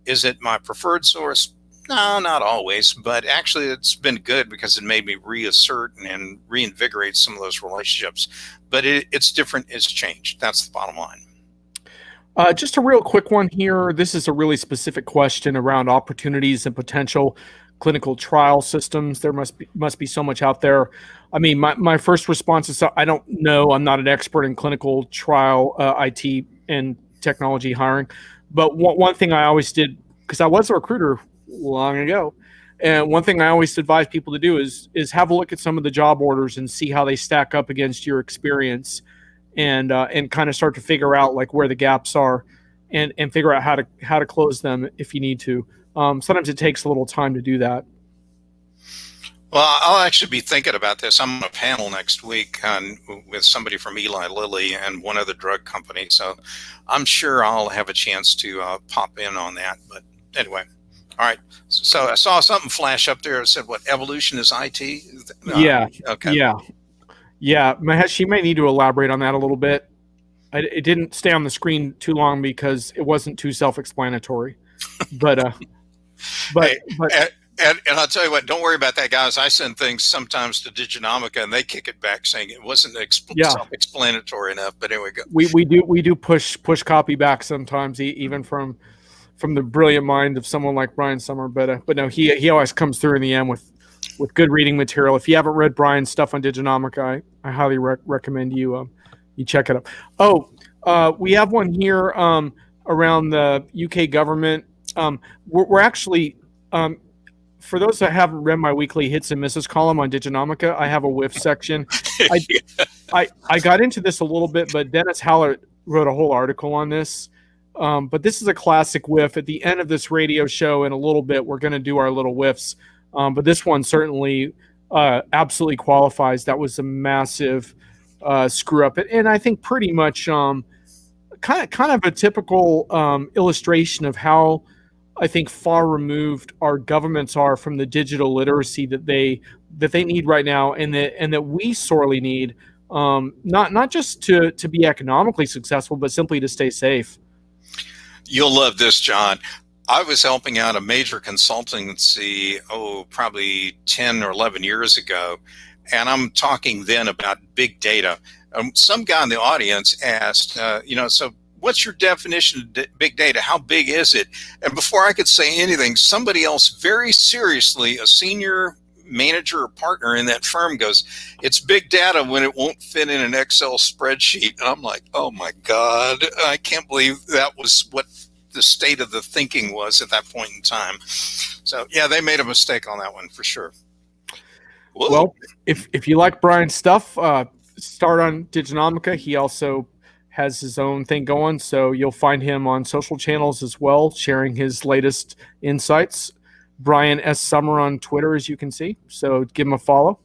Is it my preferred source? No, not always, but actually it's been good because it made me reassert and reinvigorate some of those relationships. But it's different. It's changed. That's the bottom line. Just a real quick one here. This is a really specific question around opportunities and potential clinical trial systems. There must be so much out there. I mean, my first response is I don't know. I'm not an expert in clinical trial IT and technology hiring. But one thing I always did, because I was a recruiter long ago, and one thing I always advise people to do is have a look at some of the job orders and see how they stack up against your experience. And kind of start to figure out where the gaps are, and figure out how to close them if you need to. Sometimes it takes a little time to do that. Well, I'll actually be thinking about this. I'm on a panel next week with somebody from Eli Lilly and one other drug company, so I'm sure I'll have a chance to pop in on that. But anyway, all right. So I saw something flash up there. It said, "What evolution is IT?" Yeah. Okay. Yeah, Mahesh, you may need to elaborate on that a little bit. It didn't stay on the screen too long because it wasn't too self-explanatory. But and I'll tell you what, don't worry about that, guys. I send things sometimes to Diginomica, and they kick it back saying it wasn't self-explanatory enough. But anyway, go. We do push copy back sometimes, even from the brilliant mind of someone like Brian Sommer. But no, he always comes through in the end with good reading material. If you haven't read Brian's stuff on Diginomica, I highly recommend you check it out. Oh, we have one here around the UK government. We're actually, for those that haven't read my weekly hits and misses column on Diginomica, I have a whiff section. I got into this a little bit, but Dennis Hallett wrote a whole article on this. But this is a classic whiff. At the end of this radio show in a little bit, we're going to do our little whiffs. But this one certainly absolutely qualifies. That was a massive screw up, and I think pretty much kind of a typical illustration of how I think, far removed our governments are from the digital literacy that they need right now, and that we sorely need, not just to be economically successful, but simply to stay safe. You'll love this, John. I was helping out a major consultancy, probably 10 or 11 years ago, and I'm talking then about big data. Some guy in the audience asked, so what's your definition of big data? How big is it? And before I could say anything, somebody else very seriously, a senior manager or partner in that firm, goes, it's big data when it won't fit in an Excel spreadsheet. And I'm like, oh my God, I can't believe that was what the state of the thinking was at that point in time. So yeah, they made a mistake on that one for sure. Whoa. Well, if you like Brian's stuff, start on Diginomica. He also has his own thing going, so you'll find him on social channels as well, sharing his latest insights. Brian S. Sommer on Twitter, as you can see. So give him a follow.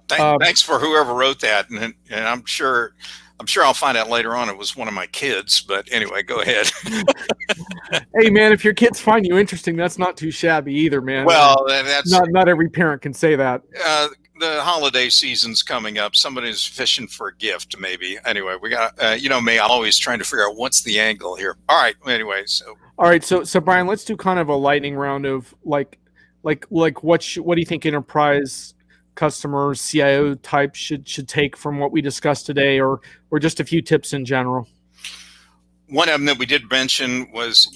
Thanks for whoever wrote that, and I'm sure I'll find out later on it was one of my kids. But anyway, go ahead. Hey man, if your kids find you interesting, that's not too shabby either, man. Well, that's not every parent can say that. The holiday season's coming up. Somebody's fishing for a gift, maybe. Anyway, we got me. I'm always trying to figure out what's the angle here. All right. Anyway, so Brian, let's do kind of a lightning round of like what do you think enterprise customers, CIO types should take from what we discussed today, or just a few tips in general? One of them that we did mention was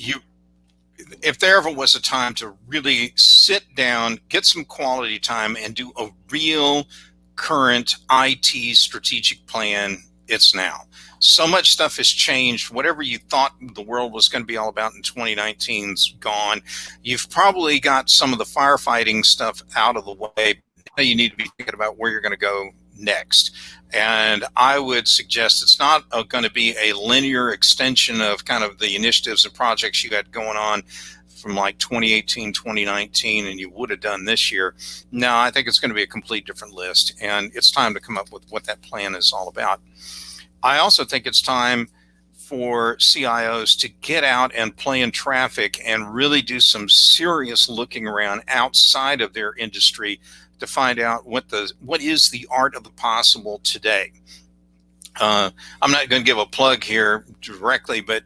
if there ever was a time to really sit down, get some quality time, and do a real current IT strategic plan, it's now. So much stuff has changed. Whatever you thought the world was going to be all about in 2019's gone. You've probably got some of the firefighting stuff out of the way. Now you need to be thinking about where you're going to go next. And I would suggest it's not going to be a linear extension of kind of the initiatives and projects you got going on from like 2018, 2019, and you would have done this year. No, I think it's going to be a complete different list, and it's time to come up with what that plan is all about. I also think it's time for CIOs to get out and play in traffic and really do some serious looking around outside of their industry to find out what is the art of the possible today. I'm not going to give a plug here directly, but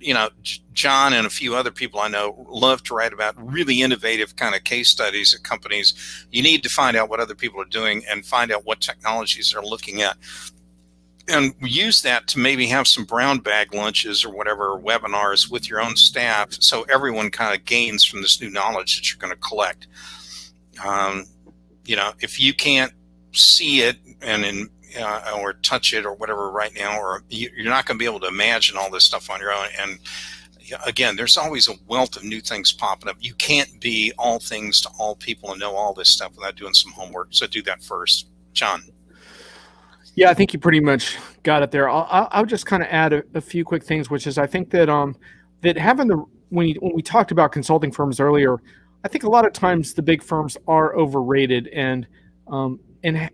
John and a few other people I know love to write about really innovative kind of case studies at companies. You need to find out what other people are doing and find out what technologies they're looking at, and use that to maybe have some brown bag lunches or whatever, or webinars with your own staff, so everyone kind of gains from this new knowledge that you're going to collect. If you can't see it or touch it or whatever right now, or you're not going to be able to imagine all this stuff on your own. And again, there's always a wealth of new things popping up. You can't be all things to all people and know all this stuff without doing some homework. So do that first. John. Yeah, I think you pretty much got it there. I'll just kind of add a few quick things, which is I think that that having when we talked about consulting firms earlier, I think a lot of times the big firms are overrated, and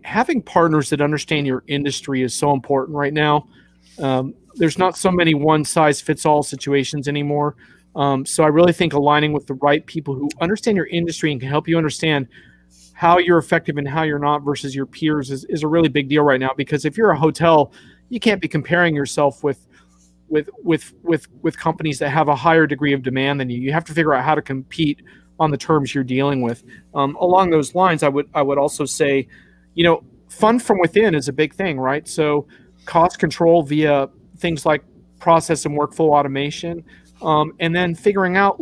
having partners that understand your industry is so important right now. There's not so many one-size-fits-all situations anymore. So I really think aligning with the right people who understand your industry and can help you understand how you're effective and how you're not versus your peers is a really big deal right now. Because if you're a hotel, you can't be comparing yourself with companies that have a higher degree of demand than you. You have to figure out how to compete on the terms you're dealing with. Along those lines, I would also say, fund from within is a big thing, right? So cost control via things like process and workflow automation, and then figuring out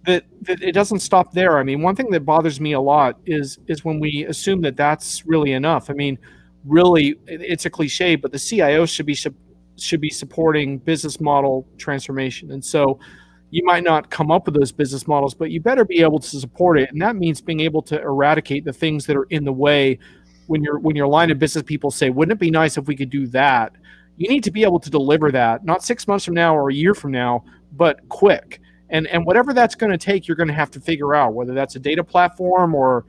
that it doesn't stop there. I mean, one thing that bothers me a lot is when we assume that that's really enough. I mean, really, it's a cliche, but the CIO should be supporting business model transformation. And so you might not come up with those business models, but you better be able to support it. And that means being able to eradicate the things that are in the way. When your line of business people say, wouldn't it be nice if we could do that? You need to be able to deliver that, not 6 months from now or a year from now, but quick. And whatever that's going to take, you're going to have to figure out whether that's a data platform or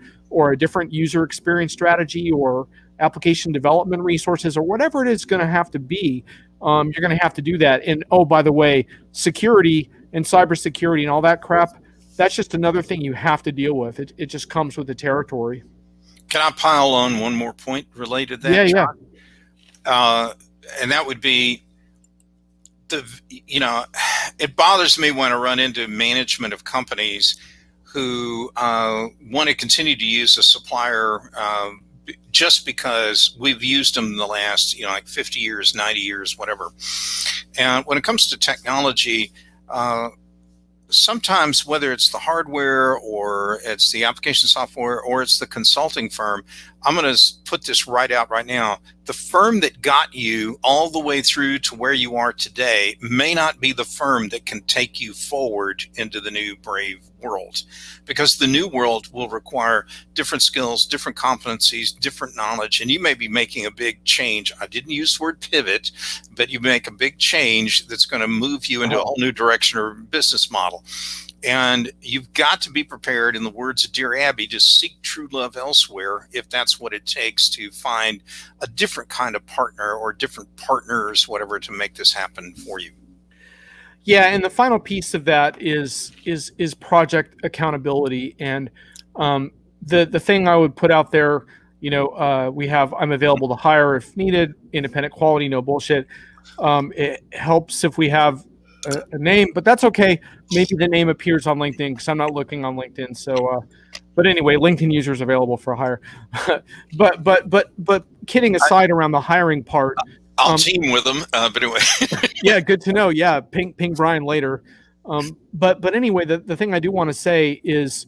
a different user experience strategy or application development resources or whatever it is going to have to be. You're going to have to do that. And oh, by the way, security and cybersecurity and all that crap, that's just another thing you have to deal with. It just comes with the territory. Can I pile on one more point related to Yeah, that, yeah. John? And that would be it bothers me when I run into management of companies who want to continue to use a supplier just because we've used them in the last, like 50 years, 90 years, whatever. And when it comes to technology, sometimes whether it's the hardware or it's the application software or it's the consulting firm, I'm going to put this right out right now. The firm that got you all the way through to where you are today may not be the firm that can take you forward into the new brave world, because the new world will require different skills, different competencies, different knowledge, and you may be making a big change. I didn't use the word pivot, but you make a big change that's going to move you into a whole new direction or business model. And you've got to be prepared, in the words of Dear Abby, to seek true love elsewhere if that's what it takes to find a different kind of partner or different partners, whatever, to make this happen for you. Yeah, and the final piece of that is project accountability. And the thing I would put out there, I'm available to hire if needed, independent quality, no bullshit. It helps if we have a name, but that's okay. Maybe the name appears on LinkedIn because I'm not looking on LinkedIn. So, but anyway, LinkedIn users available for hire. but kidding aside around the hiring part, I'll team with them. But anyway, yeah, good to know. Yeah, ping Brian later. But anyway, the thing I do want to say is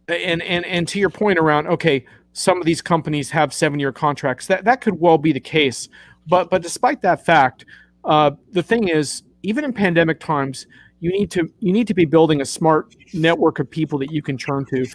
and to your point around, okay, some of these companies have 7-year contracts. That could well be the case. But despite that fact, the thing is, even in pandemic times, you need to be building a smart network of people that you can turn to.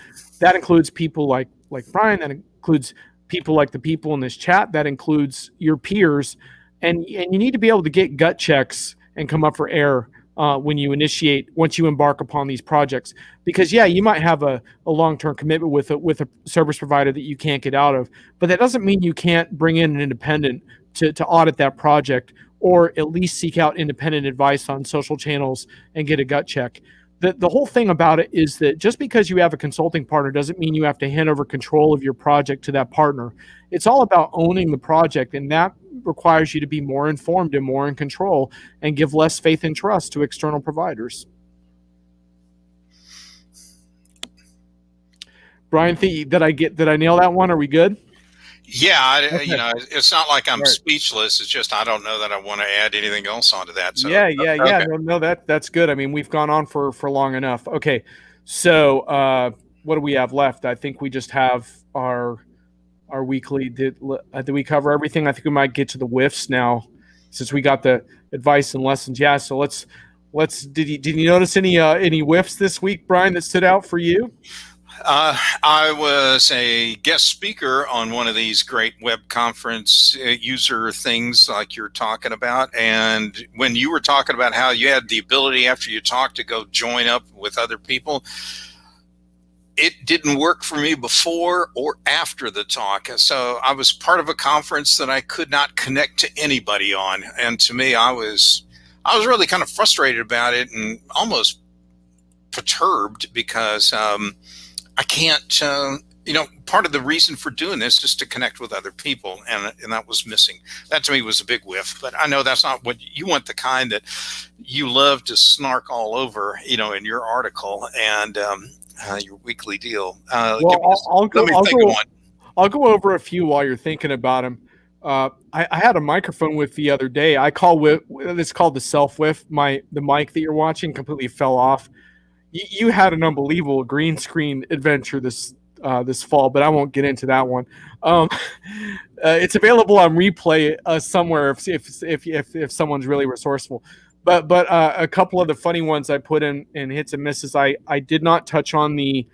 That includes people like Brian. That includes people like the people in this chat. That includes your peers, and you need to be able to get gut checks and come up for air once you embark upon these projects. Because yeah, you might have a long-term commitment with a service provider that you can't get out of, but that doesn't mean you can't bring in an independent to audit that project, or at least seek out independent advice on social channels and get a gut check. The whole thing about it is that just because you have a consulting partner doesn't mean you have to hand over control of your project to that partner. It's all about owning the project, and that requires you to be more informed and more in control and give less faith and trust to external providers. Brian, did I nail that one? Are we good? Yeah, okay. It's not like I'm speechless. It's just I don't know that I want to add anything else onto that. So yeah. Okay. No, that's good. I mean, we've gone on for long enough. Okay, so what do we have left? I think we just have our weekly. Did we cover everything? I think we might get to the whiffs now, since we got the advice and lessons. Yeah. So let's. Did you notice any whiffs this week, Brian, that stood out for you? I was a guest speaker on one of these great web conference user things like you're talking about. And when you were talking about how you had the ability after you talked to go join up with other people, it didn't work for me before or after the talk. So I was part of a conference that I could not connect to anybody on. And to me, I was really kind of frustrated about it and almost perturbed because I can't, part of the reason for doing this is to connect with other people, and that was missing. That to me was a big whiff, but I know that's not what you want, the kind that you love to snark all over, in your article and your weekly deal. I'll go over a few while you're thinking about them. I had a microphone whiff the other day. It's called the self whiff. The mic that you're watching completely fell off. You had an unbelievable green screen adventure this fall, but I won't get into that one. It's available on replay somewhere if someone's really resourceful. But a couple of the funny ones I put in hits and misses. I did not touch on the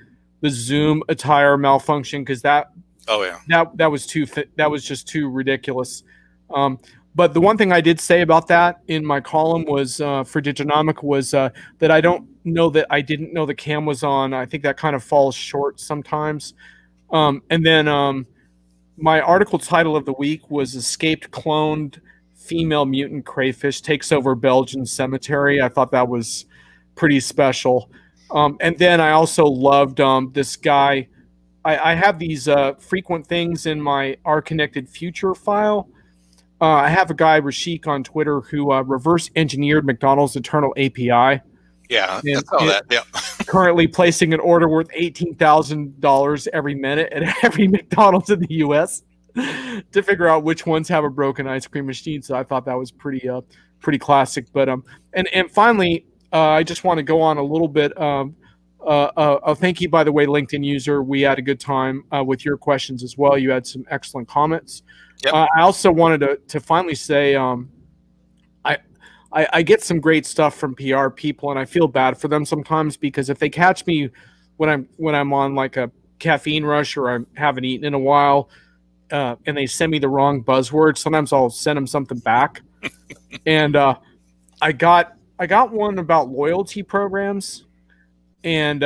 Zoom attire malfunction because that was just too ridiculous. But the one thing I did say about that in my column was for Diginomic was that I didn't know the cam was on. I think that kind of falls short sometimes. And then my article title of the week was "Escaped Cloned female mutant crayfish takes over Belgian cemetery. I thought that was pretty special. And then I also loved this guy. I have these frequent things in my R Connected Future file. I have a guy, Rashik, on Twitter who reverse engineered McDonald's internal API. Yeah, I saw that. Yeah. Currently placing an order worth $18,000 every minute at every McDonald's in the U.S. to figure out which ones have a broken ice cream machine. So I thought that was pretty classic. But and finally, I just want to go on a little bit. Thank you, by the way, LinkedIn user. We had a good time with your questions as well. You had some excellent comments. Yep. I also wanted to finally say I get some great stuff from PR people, and I feel bad for them sometimes because if they catch me when I'm on like a caffeine rush or I haven't eaten in a while, and they send me the wrong buzzword, sometimes I'll send them something back. And I got one about loyalty programs, and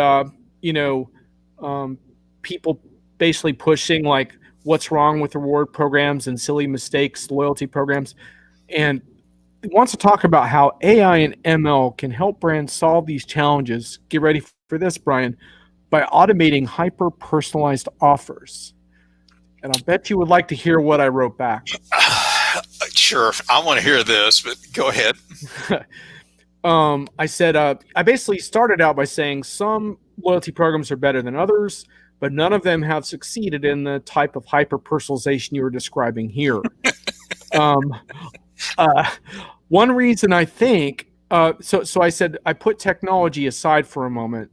people basically pushing like what's wrong with reward programs and silly mistakes, loyalty programs, and wants to talk about how AI and ML can help brands solve these challenges. Get ready for this, Brian, by automating hyper-personalized offers. And I bet you would like to hear what I wrote back. Sure, I want to hear this, but go ahead. I said, I basically started out by saying some loyalty programs are better than others, but none of them have succeeded in the type of hyper-personalization you were describing here. One reason I think, so I said, I put technology aside for a moment.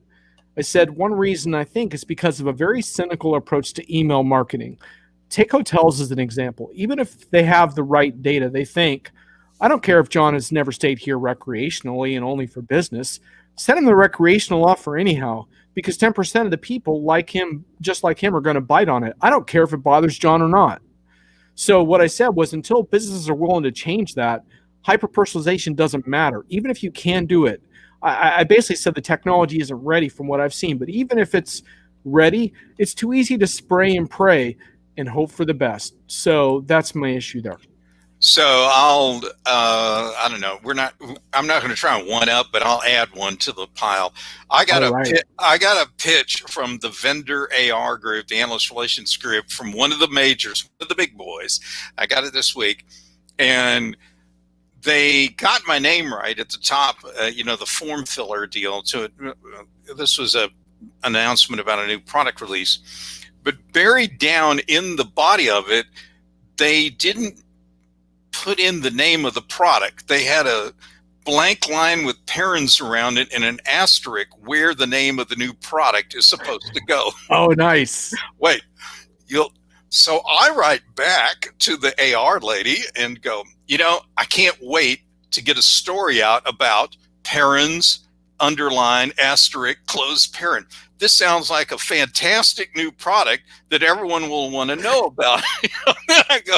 I said, one reason I think is because of a very cynical approach to email marketing. Take hotels as an example. Even if they have the right data, they think, I don't care if John has never stayed here recreationally and only for business. Send him the recreational offer anyhow, because 10% of the people like him, just like him, are going to bite on it. I don't care if it bothers John or not. So what I said was until businesses are willing to change that, hyper-personalization doesn't matter, even if you can do it. I basically said the technology isn't ready from what I've seen, but even if it's ready, it's too easy to spray and pray and hope for the best. So that's my issue there. So I don't know. I'm not going to try and one up, but I'll add one to the pile. I got a pitch from the vendor AR group, the analyst relations group, from one of the majors, one of the big boys. I got it this week, and they got my name right at the top. The form filler deal. This was a announcement about a new product release, but buried down in the body of it, they didn't put in the name of the product. They had a blank line with parens around it and an asterisk where the name of the new product is supposed to go. Oh, nice. Wait, so I write back to the AR lady and go, I can't wait to get a story out about parens, underline, asterisk, closed parent. This sounds like a fantastic new product that everyone will want to know about. Then I go,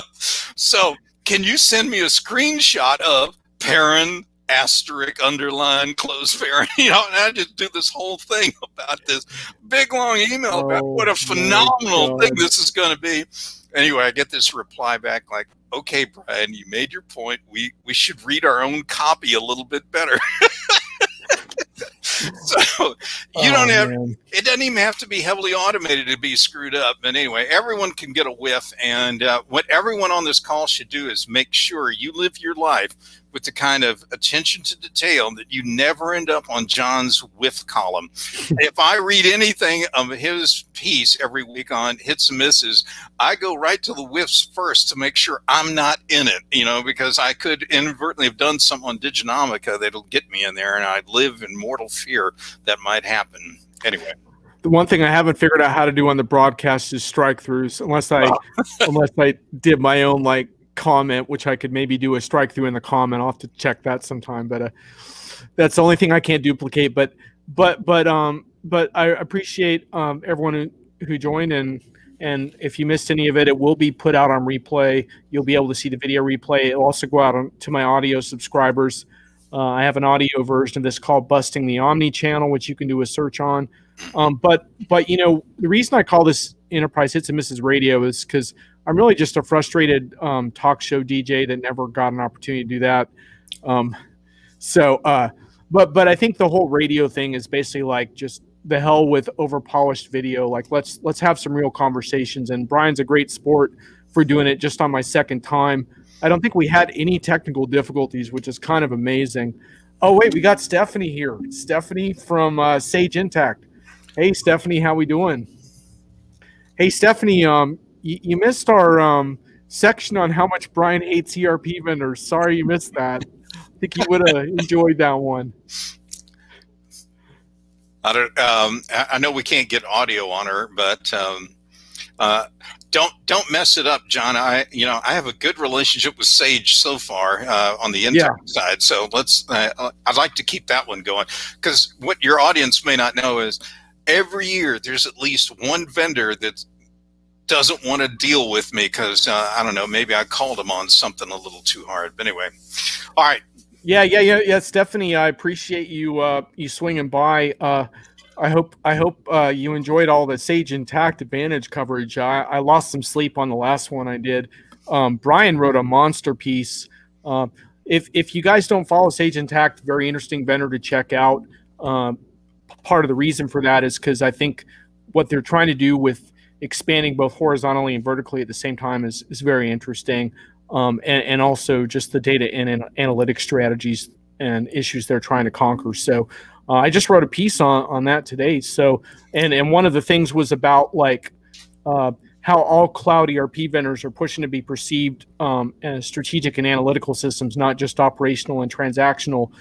so can you send me a screenshot of parent, asterisk, underline, close parent? And I just do this whole thing about this big long email about what a phenomenal thing this is going to be. Anyway, I get this reply back like, okay, Brian, you made your point. We should read our own copy a little bit better. So it doesn't even have to be heavily automated to be screwed up. But anyway, everyone can get a whiff. And what everyone on this call should do is make sure you live your life with the kind of attention to detail that you never end up on John's whiff column. If I read anything of his piece every week on hits and misses, I go right to the whiffs first to make sure I'm not in it, because I could inadvertently have done something on Diginomica that'll get me in there, and I'd live in mortal fear that might happen. Anyway. The one thing I haven't figured out how to do on the broadcast is strike throughs, unless I did my own comment, which I could maybe do a strike through in the comment. I'll have to check that sometime, but that's the only thing I can't duplicate. But I appreciate everyone who joined, and if you missed any of it, it will be put out on replay. You'll be able to see the video replay. It'll also go out to my audio subscribers. I have an audio version of this called Busting the Omni Channel, which you can do a search on. But the reason I call this Enterprise Hits and Misses Radio is because I'm really just a frustrated talk show DJ that never got an opportunity to do that. Um, but I think the whole radio thing is basically like just the hell with overpolished video. Like let's have some real conversations. And Brian's a great sport for doing it just on my second time. I don't think we had any technical difficulties, which is kind of amazing. Oh wait, we got Stephanie here. Stephanie from Sage Intact. Hey Stephanie, how we doing? Hey Stephanie, you missed our section on how much Brian hates ERP vendors. Sorry you missed that. I think you would have enjoyed that one. I know we can't get audio on her, but don't mess it up, John. I have a good relationship with Sage so far on the Intact side, so I'd like to keep that one going, because what your audience may not know is every year there's at least one vendor that doesn't want to deal with me because I don't know, maybe I called him on something a little too hard. But anyway, all right. Yeah, Stephanie, I appreciate you swinging by. I hope you enjoyed all the Sage Intact Advantage coverage. I lost some sleep on the last one I did. Brian wrote a monster piece. If you guys don't follow Sage Intact, very interesting vendor to check out. Part of the reason for that is because I think what they're trying to do with expanding both horizontally and vertically at the same time is very interesting. And also just the data and analytics strategies and issues they're trying to conquer. So I just wrote a piece on that today. So and one of the things was about like how all cloud ERP vendors are pushing to be perceived as strategic and analytical systems, not just operational and transactional.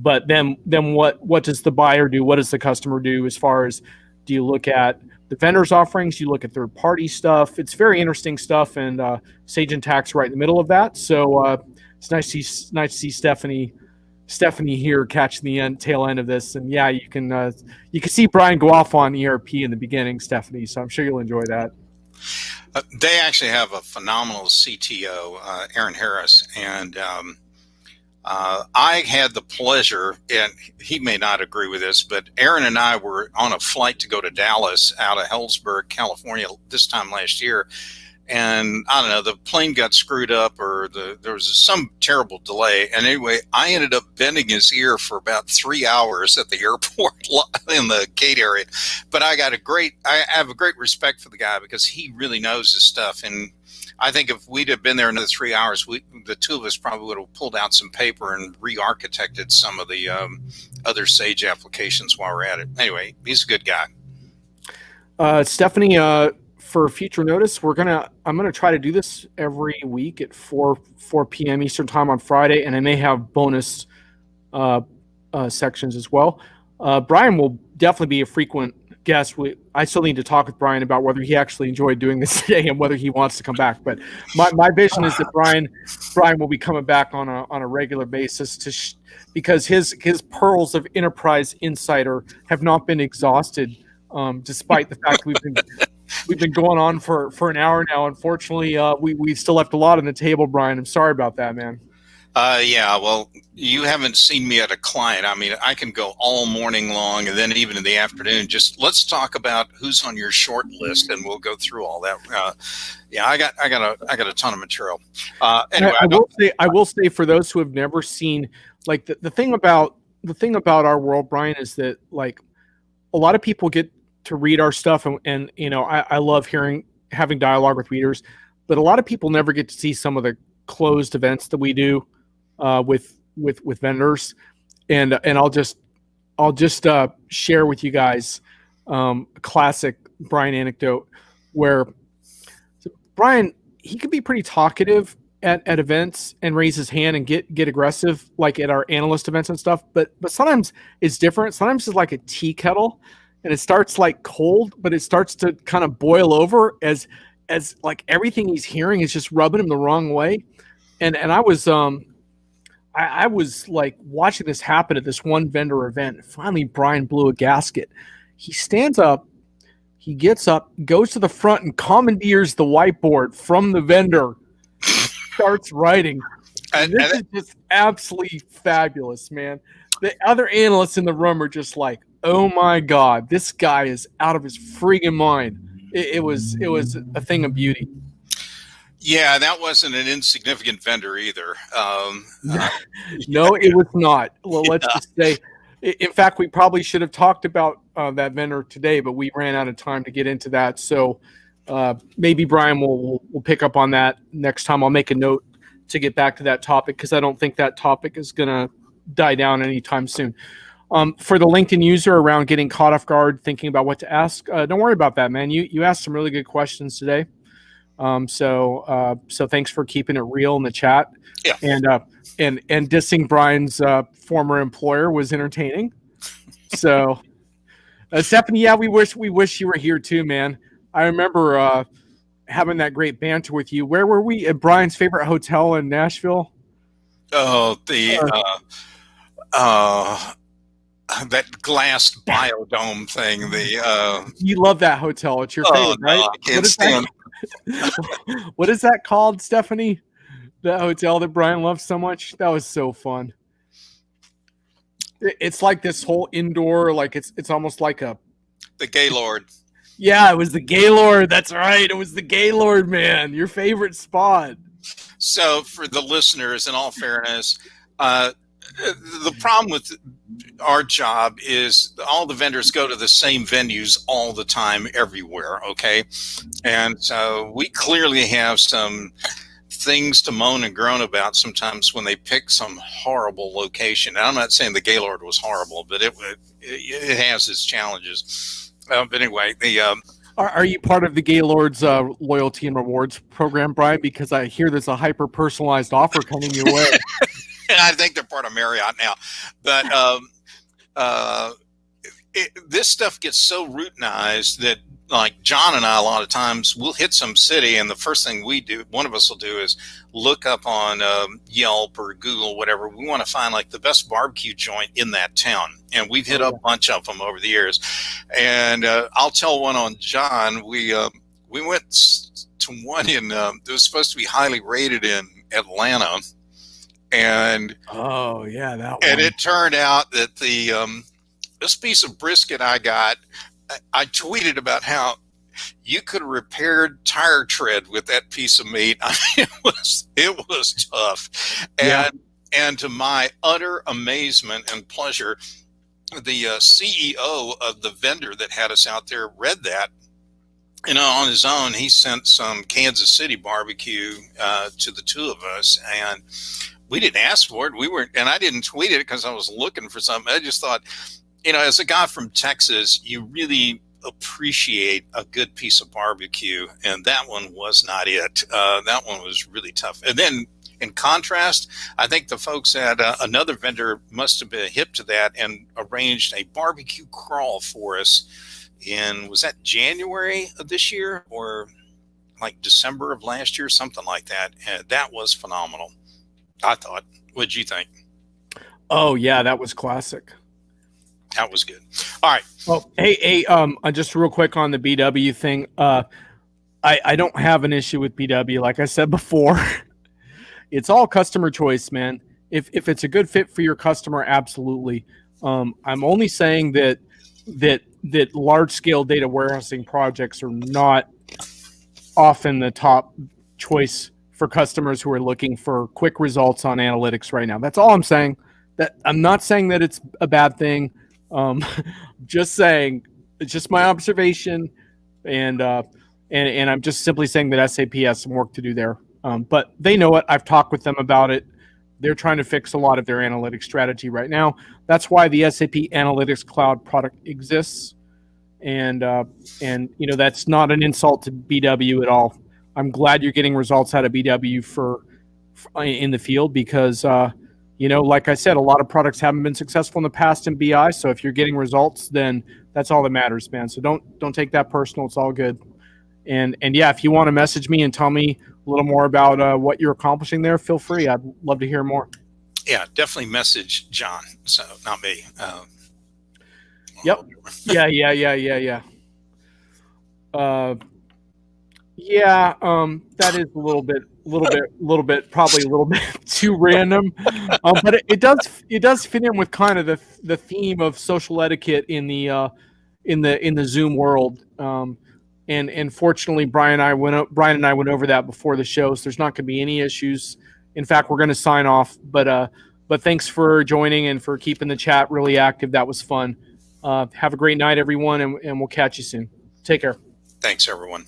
But then what does the buyer do? What does the customer do? As far as, do you look at the vendor's offerings? You look at third-party stuff. It's very interesting stuff, and Sage Intact's right in the middle of that. So it's nice to see Stephanie here catching the tail end of this. And yeah, you can see Brian go off on ERP in the beginning, Stephanie. So I'm sure you'll enjoy that. They actually have a phenomenal CTO, Aaron Harris, and I had the pleasure, and he may not agree with this, but Aaron and I were on a flight to go to Dallas out of Hellsburg, California this time last year. And I don't know, the plane got screwed up or there was some terrible delay. And anyway, I ended up bending his ear for about 3 hours at the airport in the gate area. But I have a great respect for the guy because he really knows his stuff. And I think if we'd have been there another 3 hours, the two of us probably would have pulled out some paper and re-architected some of the other Sage applications while we're at it. Anyway, he's a good guy. Stephanie, for future notice, I'm gonna try to do this every week at 4 p.m. Eastern time on Friday, and I may have bonus sections as well. Brian will definitely be a frequent guest. I still need to talk with Brian about whether he actually enjoyed doing this today and whether he wants to come back. But my vision is that Brian will be coming back on a regular basis because his pearls of enterprise insider have not been exhausted, despite the fact we've been going on for an hour now. Unfortunately, we still left a lot on the table, Brian. I'm sorry about that, man. Yeah, well, you haven't seen me at a client. I mean, I can go all morning long, and then even in the afternoon. Just let's talk about who's on your short list, and we'll go through all that. Yeah, I got a ton of material. Anyway, I will say for those who have never seen, like the thing about our world, Brian, is that like a lot of people get to read our stuff, and you know, I love having dialogue with readers, but a lot of people never get to see some of the closed events that we do with vendors, and I'll just share with you guys a classic Brian anecdote where Brian, he could be pretty talkative at events and raise his hand and get aggressive, like at our analyst events and stuff, but sometimes it's different. Sometimes it's like a tea kettle, and it starts like cold, but it starts to kind of boil over as like everything he's hearing is just rubbing him the wrong way. And I was I was like watching this happen at this one vendor event. Finally, Brian blew a gasket. He stands up, he gets up, goes to the front and commandeers the whiteboard from the vendor, starts writing. And this is just absolutely fabulous, man. The other analysts in the room are just like, oh my God, this guy is out of his freaking mind. It was a thing of beauty. Yeah, that wasn't an insignificant vendor either. No, it was not. Well, let's Yeah. just say, in fact, we probably should have talked about that vendor today, but we ran out of time to get into that. So maybe Brian will pick up on that next time. I'll make a note to get back to that topic because I don't think that topic is going to die down anytime soon. For the LinkedIn user around getting caught off guard, thinking about what to ask, don't worry about that, man. You asked some really good questions today. So thanks for keeping it real in the chat. Yeah. And dissing Brian's former employer was entertaining. So Stephanie, yeah, we wish you were here too, man. I remember having that great banter with you. Where were we? At Brian's favorite hotel in Nashville? Oh, that glass biodome thing. You love that hotel. It's your favorite, right? No, I can't stand. What is that called, Stephanie? That hotel that Brian loves so much? That was so fun. It's like this whole indoor, like it's almost like The Gaylord. Yeah, it was the Gaylord. That's right. It was the Gaylord, man. Your favorite spot. So for the listeners, in all fairness, the problem with our job is all the vendors go to the same venues all the time, everywhere. Okay. And so we clearly have some things to moan and groan about sometimes when they pick some horrible location. And I'm not saying the Gaylord was horrible, but it has its challenges. But anyway, Are you part of the Gaylord's loyalty and rewards program, Brian? Because I hear there's a hyper personalized offer coming your way. I think they're part of Marriott now, but this stuff gets so routinized that, like John and I, a lot of times we'll hit some city, and the first thing we do, one of us will do, is look up on Yelp or Google, whatever. We want to find like the best barbecue joint in that town, and we've hit a bunch of them over the years. And I'll tell one on John. We went to one in it was supposed to be highly rated in Atlanta. And oh yeah, that one. And it turned out that this piece of brisket I got, I tweeted about how you could have repaired tire tread with that piece of meat. I mean, it was tough. And to my utter amazement and pleasure, the CEO of the vendor that had us out there read that. And on his own, he sent some Kansas City barbecue to the two of us, and we didn't ask for it. And I didn't tweet it because I was looking for something. I just thought, as a guy from Texas, you really appreciate a good piece of barbecue. And that one was not it. That one was really tough. And then in contrast, I think the folks at another vendor must have been hip to that and arranged a barbecue crawl for us was that January of this year or like December of last year, something like that. And that was phenomenal, I thought. What'd you think? Oh yeah, that was classic. That was good. All right. Well, hey, just real quick on the BW thing. I don't have an issue with BW. Like I said before, it's all customer choice, man. If it's a good fit for your customer, absolutely. I'm only saying that large scale data warehousing projects are not often the top choice for customers who are looking for quick results on analytics right now. That's all I'm saying. That I'm not saying that it's a bad thing. Just saying it's just my observation, and I'm just simply saying that SAP has some work to do there. But they know it. I've talked with them about it. They're trying to fix a lot of their analytics strategy right now. That's why the SAP Analytics Cloud product exists. And that's not an insult to BW at all. I'm glad you're getting results out of BW for in the field because, like I said, a lot of products haven't been successful in the past in BI. So if you're getting results, then that's all that matters, man. So don't take that personal. It's all good. And yeah, if you want to message me and tell me a little more about what you're accomplishing there, feel free. I'd love to hear more. Yeah, definitely message John. So not me. Yep. Yeah. That is a little bit, probably a little bit too random. But it does fit in with kind of the theme of social etiquette in the Zoom world. And fortunately, Brian and I went over that before the show, so there's not going to be any issues. In fact, we're going to sign off. But thanks for joining and for keeping the chat really active. That was fun. Have a great night, everyone, and we'll catch you soon. Take care. Thanks, everyone.